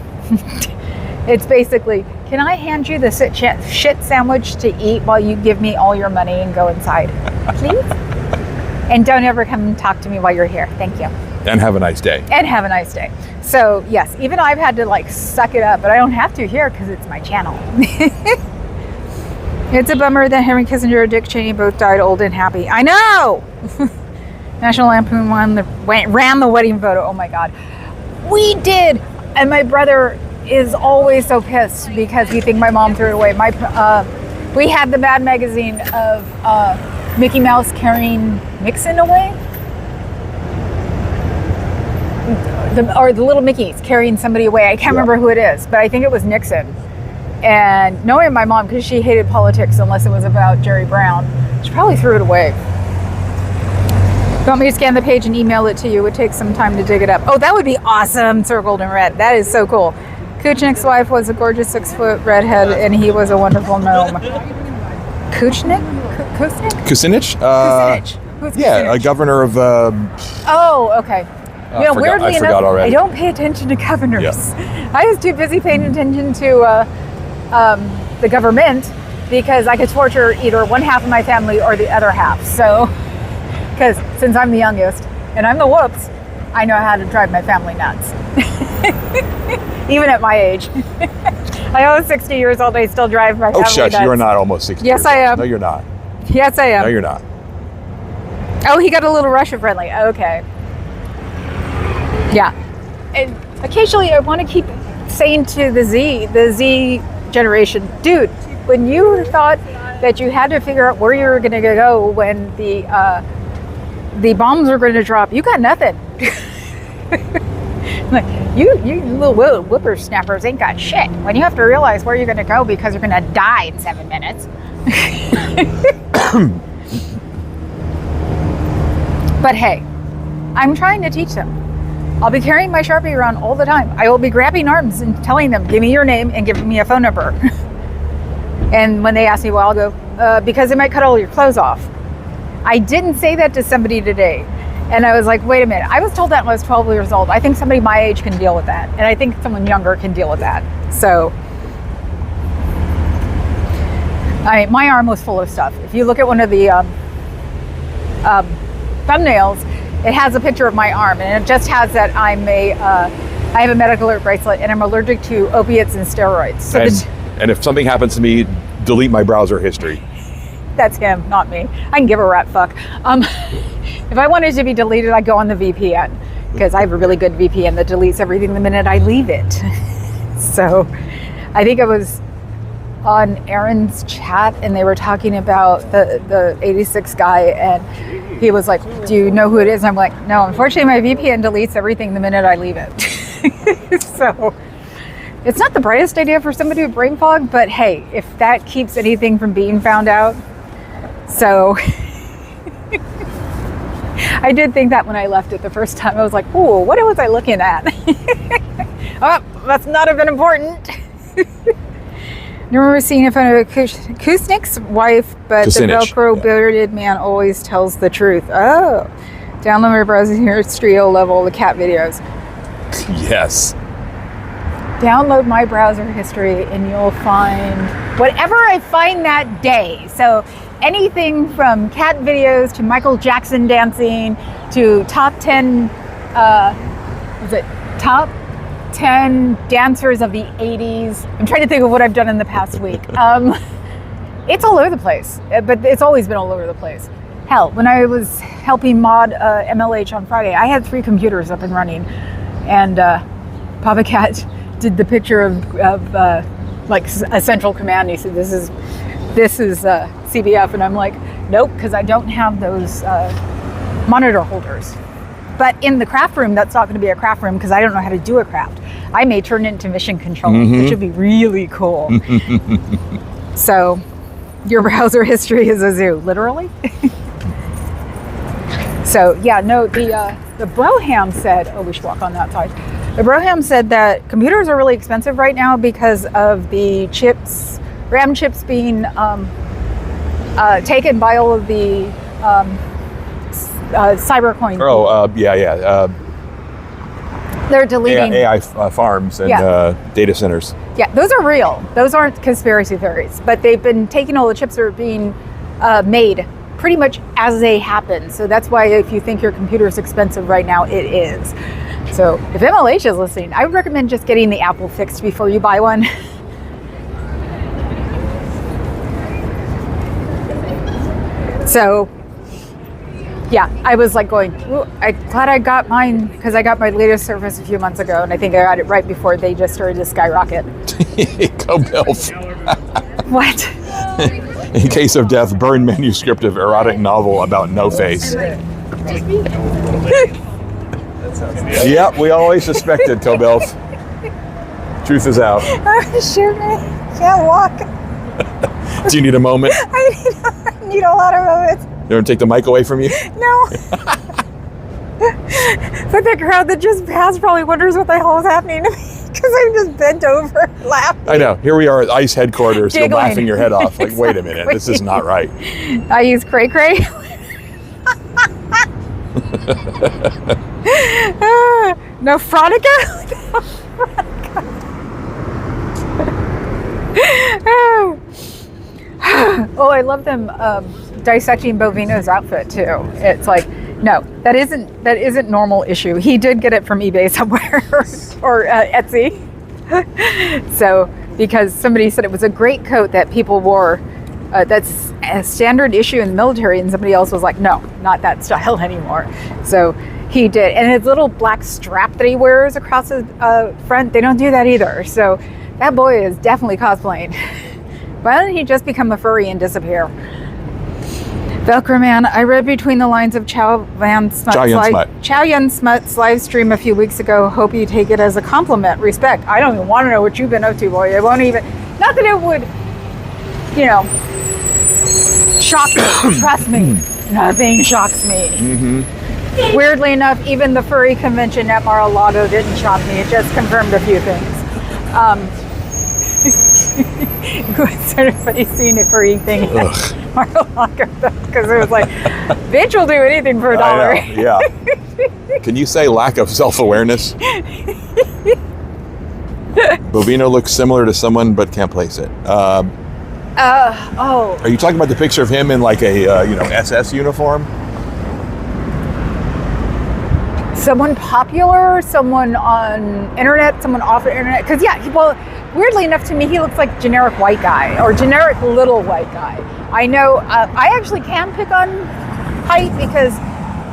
It's basically, can I hand you the shit sandwich to eat while you give me all your money and go inside, please? And don't ever come and talk to me while you're here. Thank you. And have a nice day. And have a nice day. So yes, even I've had to like suck it up, but I don't have to here because it's my channel. It's a bummer that Henry Kissinger and Dick Cheney both died old and happy. I know! National Lampoon ran the wedding photo. Oh my God. We did! And my brother is always so pissed because we think my mom threw it away. We had the Mad magazine of Mickey Mouse carrying Nixon away. Or the little Mickeys carrying somebody away. I can't remember who it is, but I think it was Nixon. And knowing my mom, because she hated politics unless it was about Jerry Brown, she probably threw it away. You want me to scan the page and email it to you? It would take some time to dig it up. Oh, that would be awesome, circled in red. That is so cool. Kuchnik's wife was a gorgeous 6-foot redhead, and he was a wonderful gnome. Kuchnik? Kucinich? Who's yeah, Kucinich? a governor of... Oh, okay. You know, weirdly enough, already. I don't pay attention to governors. Yeah. I was too busy paying attention to the government because I could torture either one half of my family or the other half. So, because since I'm the youngest and I'm the whoops, I know how to drive my family nuts. Even at my age. I was 60 years old, I still drive my family nuts. Oh, shush, you are not almost 60 Yes, years I old. am. No, you're not. Yes, I am. No, you're not. Oh, he got a little Russia friendly. Okay. Yeah. And occasionally I want to keep saying to the Z generation, dude, when you thought that you had to figure out where you were going to go when the bombs were going to drop, you got nothing. Like, you little whippersnappers ain't got shit. When you have to realize where you're going to go because you're going to die in 7 minutes. But hey, I'm trying to teach them. I'll be carrying my Sharpie around all the time. I will be grabbing arms and telling them, give me your name and give me a phone number. And when they ask me, well, I'll go, because they might cut all your clothes off. I didn't say that to somebody today. And I was like, wait a minute. I was told that when I was 12 years old. I think somebody my age can deal with that. And I think someone younger can deal with that. So, my arm was full of stuff. If you look at one of the thumbnails, it has a picture of my arm. And it just has that I have a medical alert bracelet and I'm allergic to opiates and steroids. So and if something happens to me, delete my browser history. That's him, not me. I can give a rat fuck. If I wanted to be deleted, I'd go on the VPN because I have a really good VPN that deletes everything the minute I leave it. So I think I was on Aaron's chat and they were talking about the 86 guy and he was like, do you know who it is? And I'm like, no, unfortunately my VPN deletes everything the minute I leave it. So it's not the brightest idea for somebody with brain fog, but hey, if that keeps anything from being found out. So I did think that when I left it the first time. I was like, oh, what was I looking at? Oh, that's not even important. I remember seeing a photo of Kusnik's wife, but Kucinich, the Velcro bearded man always tells the truth. Oh, download my browsing history level, the cat videos. Yes. Download my browser history and you'll find whatever I find that day. So anything from cat videos to Michael Jackson dancing to top 10, top 10 dancers of the 80s. I'm trying to think of what I've done in the past week. It's all over the place, but it's always been all over the place. Hell, when I was helping mod MLH on Friday, I had 3 computers up and running, and Papa Cat did the picture of like a central command. He said, this is CBF, and I'm like, nope, because I don't have those monitor holders. But in the craft room, that's not going to be a craft room because I don't know how to do a craft. I may turn it into mission control, which would be really cool. So your browser history is a zoo, literally. So yeah, no, the Broham said, oh, we should walk on that side. The Broham said that computers are really expensive right now because of the chips, RAM chips being taken by all of the cybercoin. Oh, yeah. They're deleting AI farms and data centers. Yeah, those are real. Those aren't conspiracy theories, but they've been taking all the chips that are being made pretty much as they happen. So that's why if you think your computer is expensive right now, it is. So if MLH is listening, I would recommend just getting the Apple fixed before you buy one. So yeah, I was like going, I'm glad I got mine because I got my latest Surface a few months ago, and I think I got it right before they just started to skyrocket. Go Bills. What? In case of death, burn manuscript of erotic novel about no face. Yep, we always suspected, Tobelf. Truth is out. Oh, shoot me. Can't walk. Do you need a moment? I need a lot of moments. You want to take the mic away from you? No. But the crowd that just passed probably wonders what the hell is happening to me because I'm just bent over laughing. I know. Here we are at ICE headquarters. Giggling. You're laughing your head off. Like, Exactly. wait a minute. This is not right. I use cray cray. No Fronica? Oh, I love them dissecting Bovino's outfit too. It's like, no, that isn't normal issue. He did get it from eBay somewhere or Etsy. So because somebody said it was a great coat that people wore, that's a standard issue in the military, and somebody else was like, no, not that style anymore. So he did, and his little black strap that he wears across his front, they don't do that either. So that boy is definitely cosplaying. Why don't he just become a furry and disappear? Velcro Man, I read between the lines of Chow Yun Smut's live stream a few weeks ago. Hope you take it as a compliment. Respect. I don't even want to know what you've been up to, boy. It won't even, not that it would, you know, shock me. Trust me. Nothing shocks me. Mm-hmm. Weirdly enough, even the furry convention at Mar-a-Lago didn't shock me. It just confirmed a few things. It's sort of funny seeing a furry thing at Mar-a-Lago because it was like, bitch will do anything for $1. I know, yeah. Can you say lack of self-awareness? Bovino looks similar to someone, but can't place it. Are you talking about the picture of him in like a SS uniform? Someone popular, someone on internet, someone off the internet. Because weirdly enough to me, he looks like generic white guy or generic little white guy. I know, I actually can pick on height because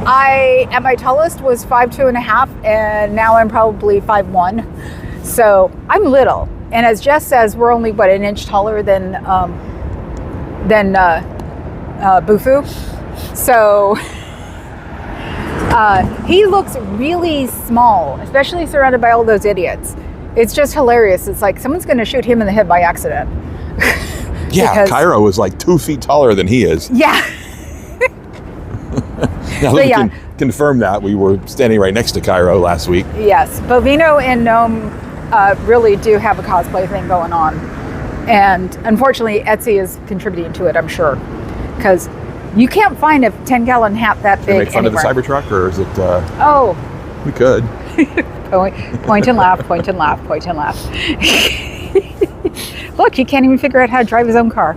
I, at my tallest, was 5'2.5", and now I'm probably 5'1". So I'm little. And as Jess says, we're only, an inch taller than Bufu. So he looks really small, especially surrounded by all those idiots. It's just hilarious. It's like someone's going to shoot him in the head by accident. Yeah, Cairo is like 2 feet taller than he is. Yeah. Now we can confirm that. We were standing right next to Cairo last week. Yes, Bovino and Gnome really do have a cosplay thing going on. And unfortunately, Etsy is contributing to it, I'm sure. Because you can't find a 10-gallon hat that big Can we make fun anywhere. of the Cybertruck, or is it... Oh. We could. Point and laugh, point and laugh, point and laugh. Look, he can't even figure out how to drive his own car.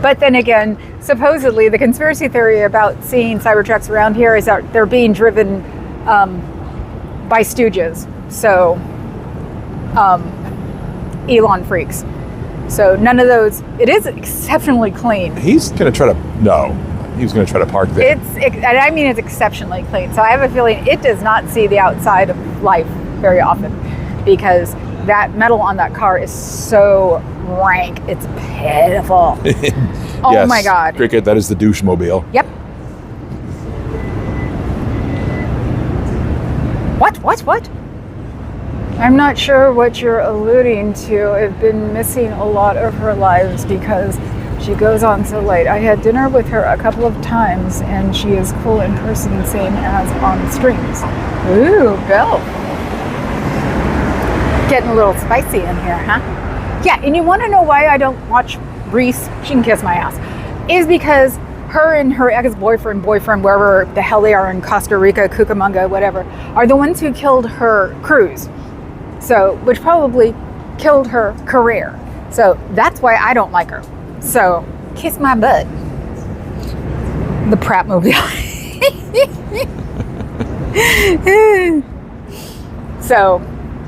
But then again, supposedly the conspiracy theory about seeing Cybertrucks around here is that they're being driven by stooges. So, Elon freaks. So none of those, it is exceptionally clean. He's going to try to, no, he's going to try to park there. It's exceptionally clean. So I have a feeling it does not see the outside of life very often because that metal on that car is so rank. It's pitiful. Oh Yes, my God. Cricket, that is the douche mobile. Yep. What? I'm not sure what you're alluding to. I've been missing a lot of her lives because she goes on so late. I had dinner with her a couple of times and she is cool in person, same as on streams. Ooh, Bill. Getting a little spicy in here, huh? Yeah, and you want to know why I don't watch Reese? She can kiss my ass. Is because her and her ex-boyfriend, wherever the hell they are in Costa Rica, Cucamonga, whatever, are the ones who killed her cruise. So, which probably killed her career. So that's why I don't like her. So, kiss my butt. The Pratmobile. So,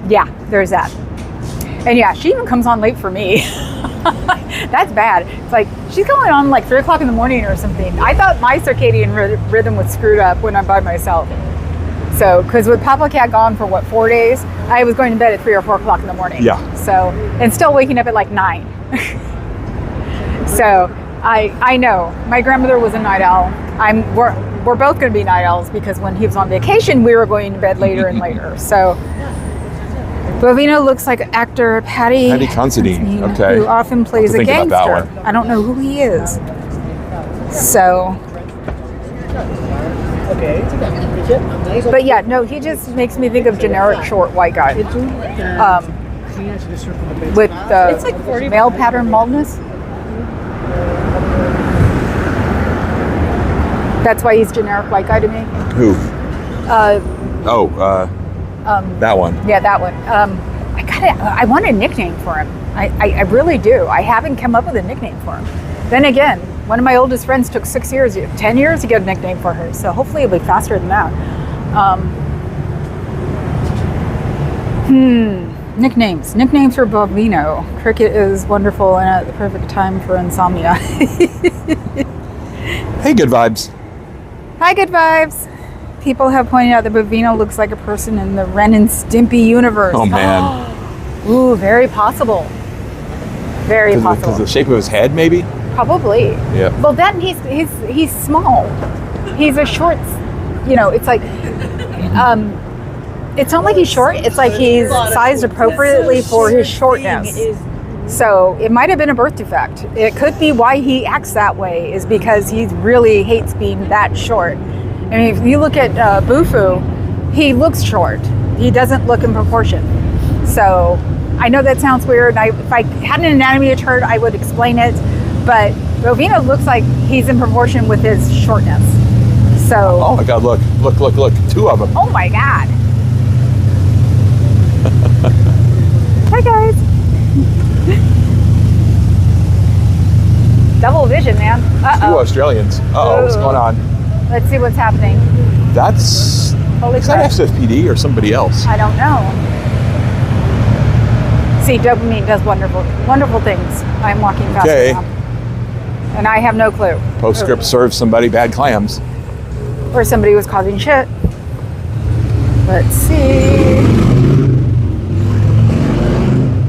yeah, there's that. And yeah, she even comes on late for me. That's bad. It's like, she's going on like 3 o'clock in the morning or something. I thought my circadian rhythm was screwed up when I'm by myself. So, because with Papa Cat gone for 4 days, I was going to bed at 3 or 4 o'clock in the morning. Yeah. So, and still waking up at like 9. So, I know. My grandmother was a night owl. We're both going to be night owls because when he was on vacation, we were going to bed later and later. So, Bovino looks like actor Paddy Considine. Okay. who often plays a about that gangster. I don't know who he is. So, but yeah, no, he just makes me think of generic short white guy. With the male pattern baldness. That's why he's generic white guy to me. Who? That one. Yeah, that one. I want a nickname for him. I really do. I haven't come up with a nickname for him. Then again, one of my oldest friends took 10 years to get a nickname for her. So hopefully it'll be faster than that. Nicknames. Nicknames for Bovino. Cricket is wonderful and at the perfect time for insomnia. Hey, good vibes. Hi, good vibes. People have pointed out that Bovino looks like a person in the Ren and Stimpy universe. Oh, man. Ooh, very possible. Very possible. Because of the shape of his head, maybe? Probably. Yeah. Well, then he's small. He's a short. It's like, it's not like he's short. It's like he's sized appropriately for his shortness. So it might have been a birth defect. It could be why he acts that way is because he really hates being that short. I mean, if you look at Bufu, he looks short. He doesn't look in proportion. So I know that sounds weird. If I had an anatomy chart, I would explain it. But Rovino looks like he's in proportion with his shortness. So. Oh my God! Look! 2 of them. Oh my God! Hi guys. Double vision, man. Uh-oh. 2 Australians. Uh-oh, what's going on? Let's see what's happening. Is that SFPD or somebody else? I don't know. See, dopamine does wonderful things. I'm walking fast now. And I have no clue. Postscript serves somebody bad clams. Or somebody was causing shit. Let's see.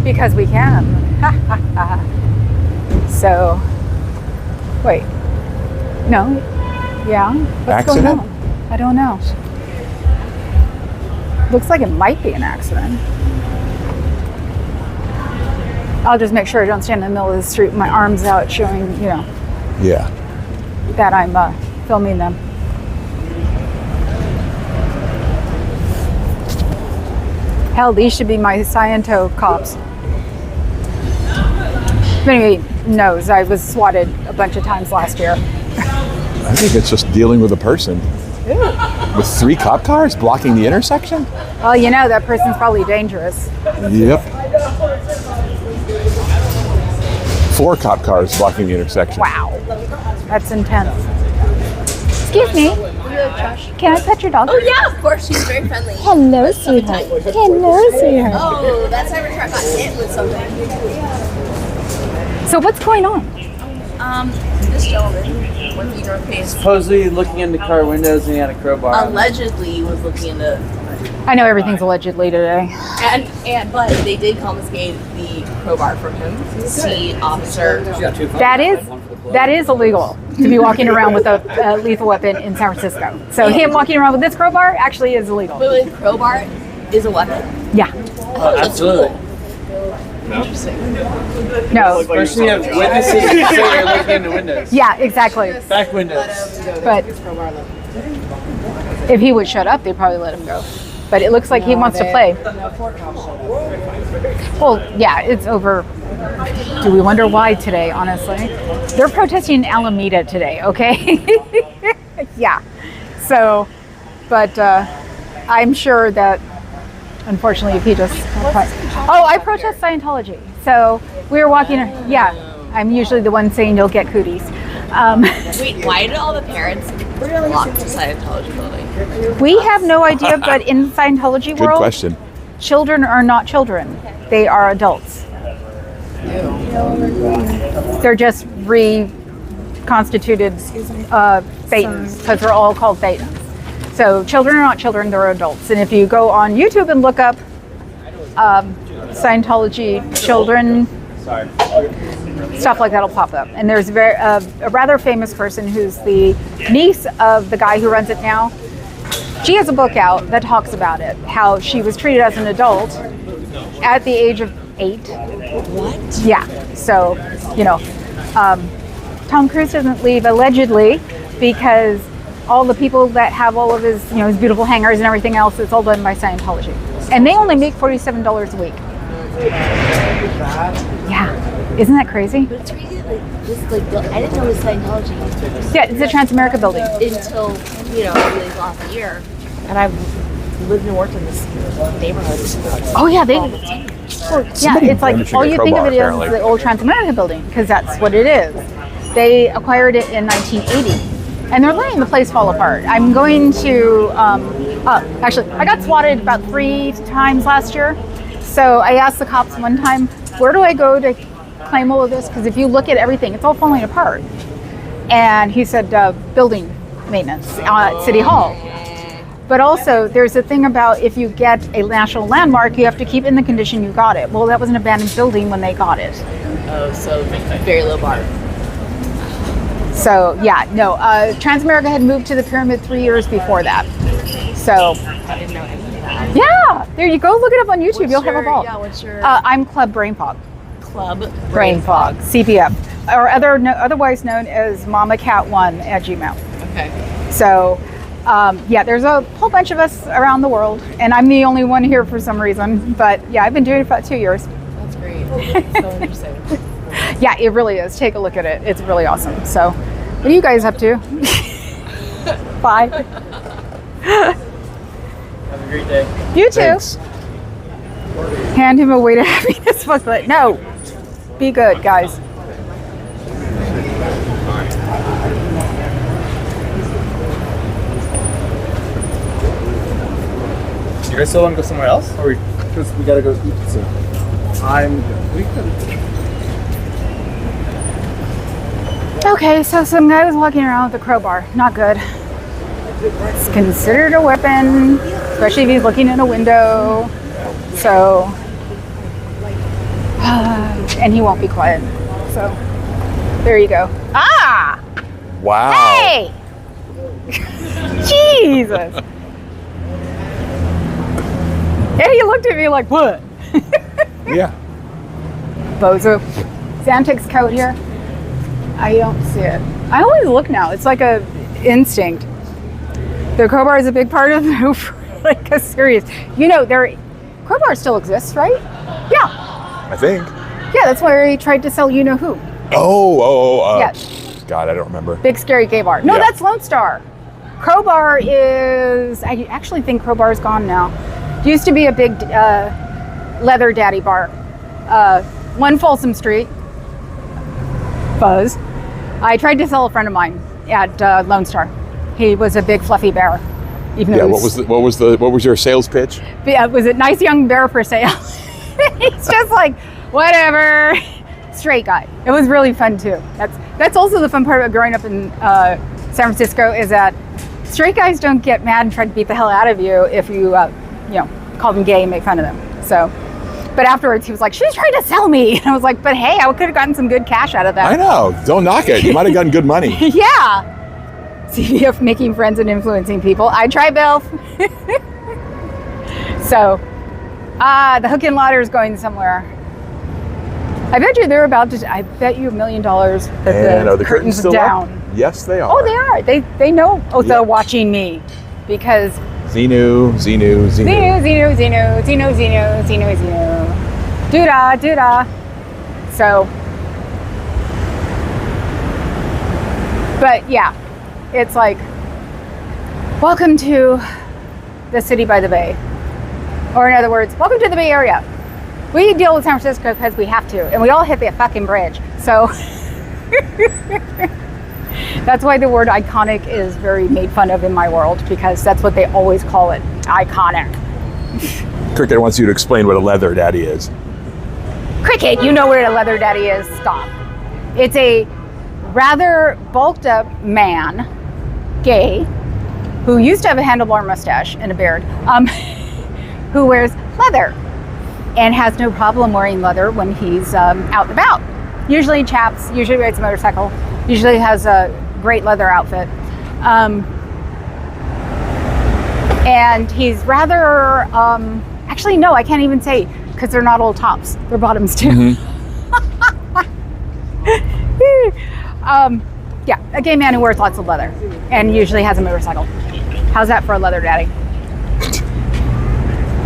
Because we can. So, wait. No. Yeah. What's Accident? going on? I don't know. Looks like it might be an accident. I'll just make sure I don't stand in the middle of the street with my arms out showing, Yeah. that I'm filming them. Hell, these should be my Sciento cops. If anybody knows, I was swatted a bunch of times last year. I think it's just dealing with a person. Ooh. With 3 cop cars blocking the intersection? Well, that person's probably dangerous. Yep. 4 cop cars blocking the intersection. Wow. That's intense. Excuse me. Can I pet your dog? Oh yeah, of course. She's very friendly. Hello, sweetheart. Hello, sweetheart. Oh, that's how I got hit with something. So what's going on? This gentleman with the North Face Supposedly looking into car windows and he had a crowbar. allegedly was looking into, I know everything's allegedly today. but they did confiscate the crowbar from him. See, officer. That is illegal to be walking around with a lethal weapon in San Francisco. So him walking around with this crowbar actually is illegal. But the crowbar is a weapon. Yeah. Oh, absolutely. Interesting. No. Especially if witnesses say you're looking into windows. Yeah, exactly. Back windows. But if he would shut up, they'd probably let him go. But it looks like he wants to play. Well, yeah, it's over. Do we wonder why today, honestly? They're protesting in Alameda today, okay? Yeah. So, but I'm sure that, unfortunately, if he just... Oh, I protest Scientology. So we were walking... Yeah, I'm usually the one saying you'll get cooties. Wait, why did all the parents block the Scientology building? We have no idea, but in Scientology Good world, question. children are not children. They are adults. They're just reconstituted Thetans, because they're all called Thetans. So children are not children, they're adults. And if you go on YouTube and look up Scientology children, stuff like that will pop up. And there's a rather famous person who's the niece of the guy who runs it now. She has a book out that talks about it, how she was treated as an adult at the age of 8. What? Yeah. So, Tom Cruise doesn't leave allegedly because all the people that have all of his, his beautiful hangers and everything else, it's all done by Scientology. And they only make $47 a week. Yeah. Isn't that crazy? But it's crazy, I didn't know it was Scientology Yeah, it's the Transamerica building. until, really last year. And I've lived and worked in this neighborhood. Oh yeah, yeah, it's like brandishing all a you think of crowbar, it is apparently. the old Transamerica building, because that's what it is. They acquired it in 1980, and they're letting the place fall apart. I'm going to, actually, I got swatted about 3 times last year. So I asked the cops one time, where do I go to claim all of this? Because if you look at everything, it's all falling apart. And he said, building maintenance at City Hall. But also, there's a thing about if you get a national landmark, you have to keep it in the condition you got it. Well, that was an abandoned building when they got it. Oh, so very low bar. So yeah, no. Transamerica had moved to the pyramid 3 years before that. So I didn't know any of that. yeah, there you go. Look it up on YouTube. You'll have a ball. Yeah, what's your I'm Club Brain Fog. club? Brain Fog, CPF, or otherwise known as Mama Cat 1 at Gmail. Okay. So, yeah, there's a whole bunch of us around the world, and I'm the only one here for some reason. But yeah, I've been doing it for about 2 years. That's great. So interesting. Yeah, it really is. Take a look at it. It's really awesome. So, what are you guys up to? Bye. Have a great day. You too. Thanks. Hand him a way to happiness booklet. No. Be good, guys. You guys still want to go somewhere else? Or because we gotta go eat soon. We could. Okay, so some guy was walking around with a crowbar. Not good. It's considered a weapon, especially if he's looking in a window. So, and he won't be quiet. So, there you go. Ah! Wow. Hey! Jesus! And he looked at me like, what? Yeah. Bozo. Xantix coat here. I don't see it. I always look now. It's like a instinct. The crowbar is a big part of like a series. You know, crowbar still exists, right? Yeah. I think. Yeah, that's why he tried to sell you know who. Yeah. God, I don't remember. Big scary gay bar. No, Yeah. that's Lone Star. Crowbar is, I actually think Crowbar is gone now. Used to be a big leather daddy bar. 1 Folsom Street. Buzz. I tried to sell a friend of mine at Lone Star. He was a big fluffy bear. Even Yeah. though What was your sales pitch? yeah, was it nice young bear for sale? He's just like, whatever. Straight guy. It was really fun too. That's also the fun part of growing up in San Francisco is that straight guys don't get mad and try to beat the hell out of you if you call them gay and make fun of them. So, but afterwards he was like, she was trying to sell me. And I was like, but hey, I could have gotten some good cash out of that. I know. Don't knock it. You might have gotten good money. Yeah. CPF making friends and influencing people. I try both. So, the hook and ladder is going somewhere. I bet you they're about to. I bet you $1 million that And are the curtains curtains still down. up? Yes, they are. Oh, they are. They know. Oh, they're Yeah. watching me because Xenu. Zeno. Doodah. So, but yeah, it's like, welcome to the city by the bay. Or in other words, welcome to the Bay Area. We deal with San Francisco because we have to, and we all hit the fucking bridge. So that's why the word iconic is very made fun of in my world, because that's what they always call it, iconic. Cricket wants you to explain what a leather daddy is. Cricket, you know what a leather daddy is. Stop. It's a rather bulked up man, gay, who used to have a handlebar mustache and a beard, who wears leather and has no problem wearing leather when he's out and about. Usually chaps, usually rides a motorcycle, usually has a great leather outfit. And he's rather, actually no, I can't even say, because they're not all tops, they're bottoms too. Yeah, a gay man who wears lots of leather and usually has a motorcycle. How's that for a leather daddy?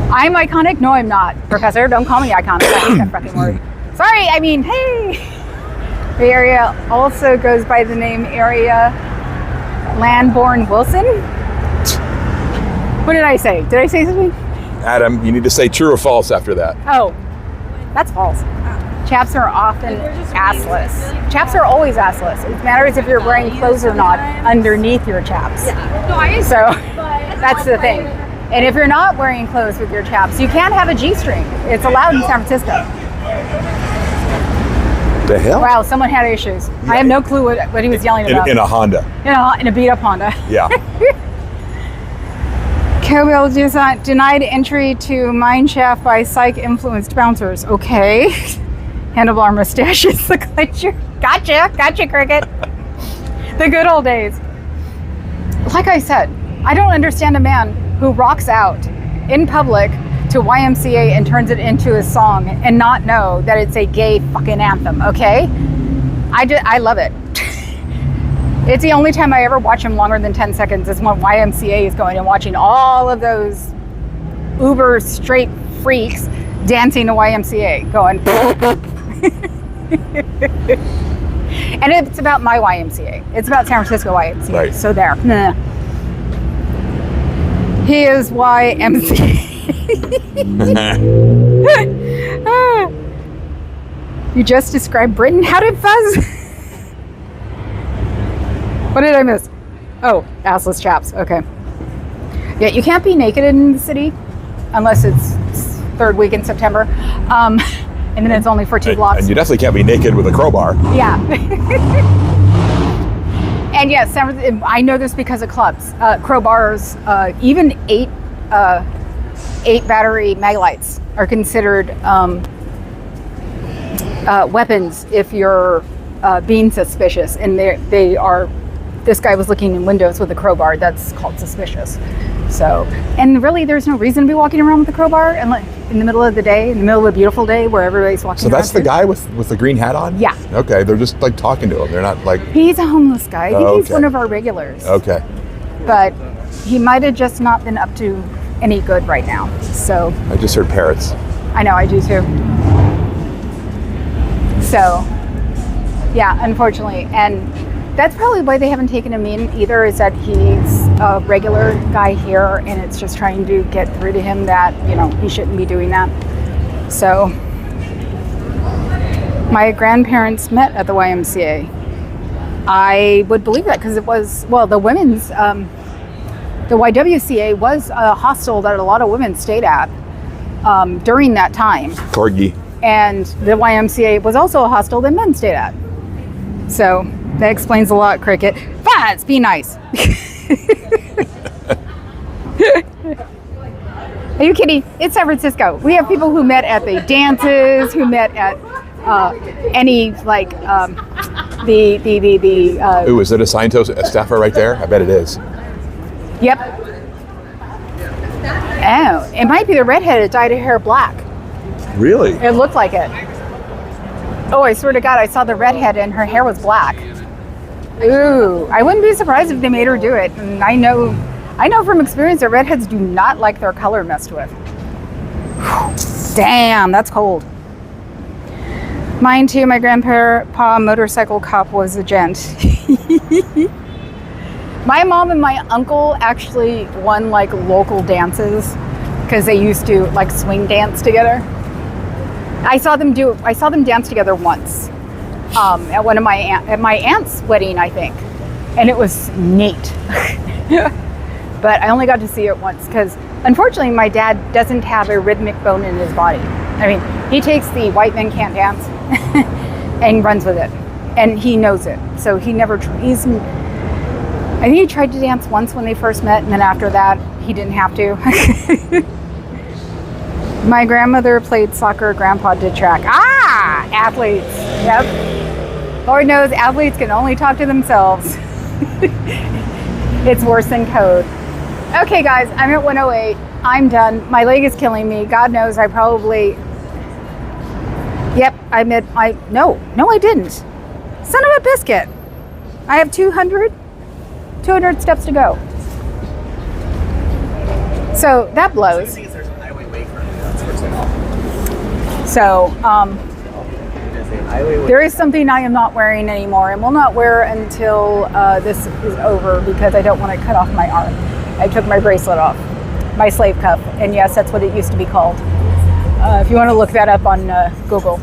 I'm iconic? No, I'm not. Professor, don't call me iconic. I hate that fucking word. Sorry, I mean, hey. The area also goes by the name Area Landborn Wilson. What did I say? Did I say something? Adam, you need to say true or false after that. Oh, that's false. Chaps are often assless. Chaps are always assless. It matters if you're wearing clothes or not underneath your chaps. So that's the thing. And if you're not wearing clothes with your chaps, you can't have a G-string. It's allowed in San Francisco. The hell? Wow, someone had issues. I have no clue what he was yelling about. In a Honda. In a beat-up Honda. Yeah. Cowbell denied entry to mine shaft by psych-influenced bouncers. Okay. Handlebar mustaches look like you're... Gotcha, Cricket. The good old days. Like I said, I don't understand a man who rocks out in public to YMCA and turns it into a song and not know that it's a gay fucking anthem, okay? I love it. It's the only time I ever watch him longer than 10 seconds is when YMCA is going and watching all of those uber straight freaks dancing to YMCA going. And it's about my YMCA. It's about San Francisco YMCA. Right. So there. Nah. He is YMCA. You just described Britain. How did Fuzz? What did I miss? Oh, assless chaps. Okay. Yeah, you can't be naked in the city unless it's third week in September. And then it's only for 2 blocks. And you definitely can't be naked with a crowbar. Yeah. And yes, I know this because of clubs. Crowbars, even 8 battery maglights are considered weapons if you're being suspicious. And they are, this guy was looking in windows with a crowbar. That's called suspicious. So, and really there's no reason to be walking around with a crowbar in the middle of the day, in the middle of a beautiful day where everybody's walking So around. that's the guy with the green hat on? Yeah. Okay, they're just like talking to him. They're not like... He's a homeless guy. I think he's Okay. one of our regulars. Okay. But he might have just not been up to any good right now. So I just heard parrots. I know, I do too. So yeah, unfortunately. And that's probably why they haven't taken him in either, is that he's a regular guy here and it's just trying to get through to him that, he shouldn't be doing that. So my grandparents met at the YMCA. I would believe that because it was, the women's, the YWCA was a hostel that a lot of women stayed at during that time. Corgi. And the YMCA was also a hostel that men stayed at. So that explains a lot, Cricket. Fuzz, be nice. Are you kidding? It's San Francisco. We have people who met at the dances, who met at any Ooh, is it a Scientology staffer right there? I bet it is. Yep. Oh, it might be the redhead that dyed her hair black. Really? It looked like it. Oh, I swear to God, I saw the redhead and her hair was black. Ooh, I wouldn't be surprised if they made her do it. And I know from experience that redheads do not like their color messed with. Damn, that's cold. Mine too, my grandpa motorcycle cop was a gent. My mom and my uncle actually won local dances because they used to swing dance together. I saw them dance together once at one of my aunt's wedding, I think, and it was neat. But I only got to see it once because unfortunately my dad doesn't have a rhythmic bone in his body. I mean, he takes the white men can't dance and runs with it, and he knows it. So he never. I think he tried to dance once when they first met, and then after that he didn't have to. My grandmother played soccer, grandpa did track. Athletes. Yep. Lord knows athletes can only talk to themselves. It's worse than code. Okay guys, I'm at 108. I'm done. My leg is killing me. God knows I probably... Yep, no, I didn't. Son of a biscuit. I have 200 steps to go. So that blows. So, there is something I am not wearing anymore and will not wear until this is over because I don't want to cut off my arm. I took my bracelet off, my slave cuff, and yes, that's what it used to be called. If you want to look that up on Google,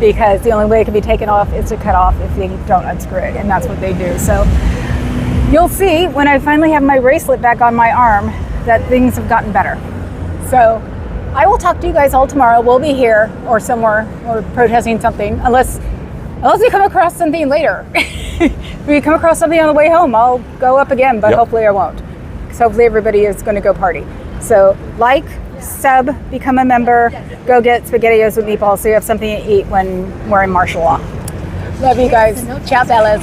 because the only way it can be taken off is to cut off if they don't unscrew it, and that's what they do. So you'll see when I finally have my bracelet back on my arm that things have gotten better. So I will talk to you guys all tomorrow. We'll be here or somewhere or protesting something, unless we come across something later. If we come across something on the way home, I'll go up again, but hopefully I won't. Because hopefully everybody is going to go party. So sub, become a member, go get SpaghettiOs with meatballs so you have something to eat when we're in martial law. Love you guys. Ciao, fellas.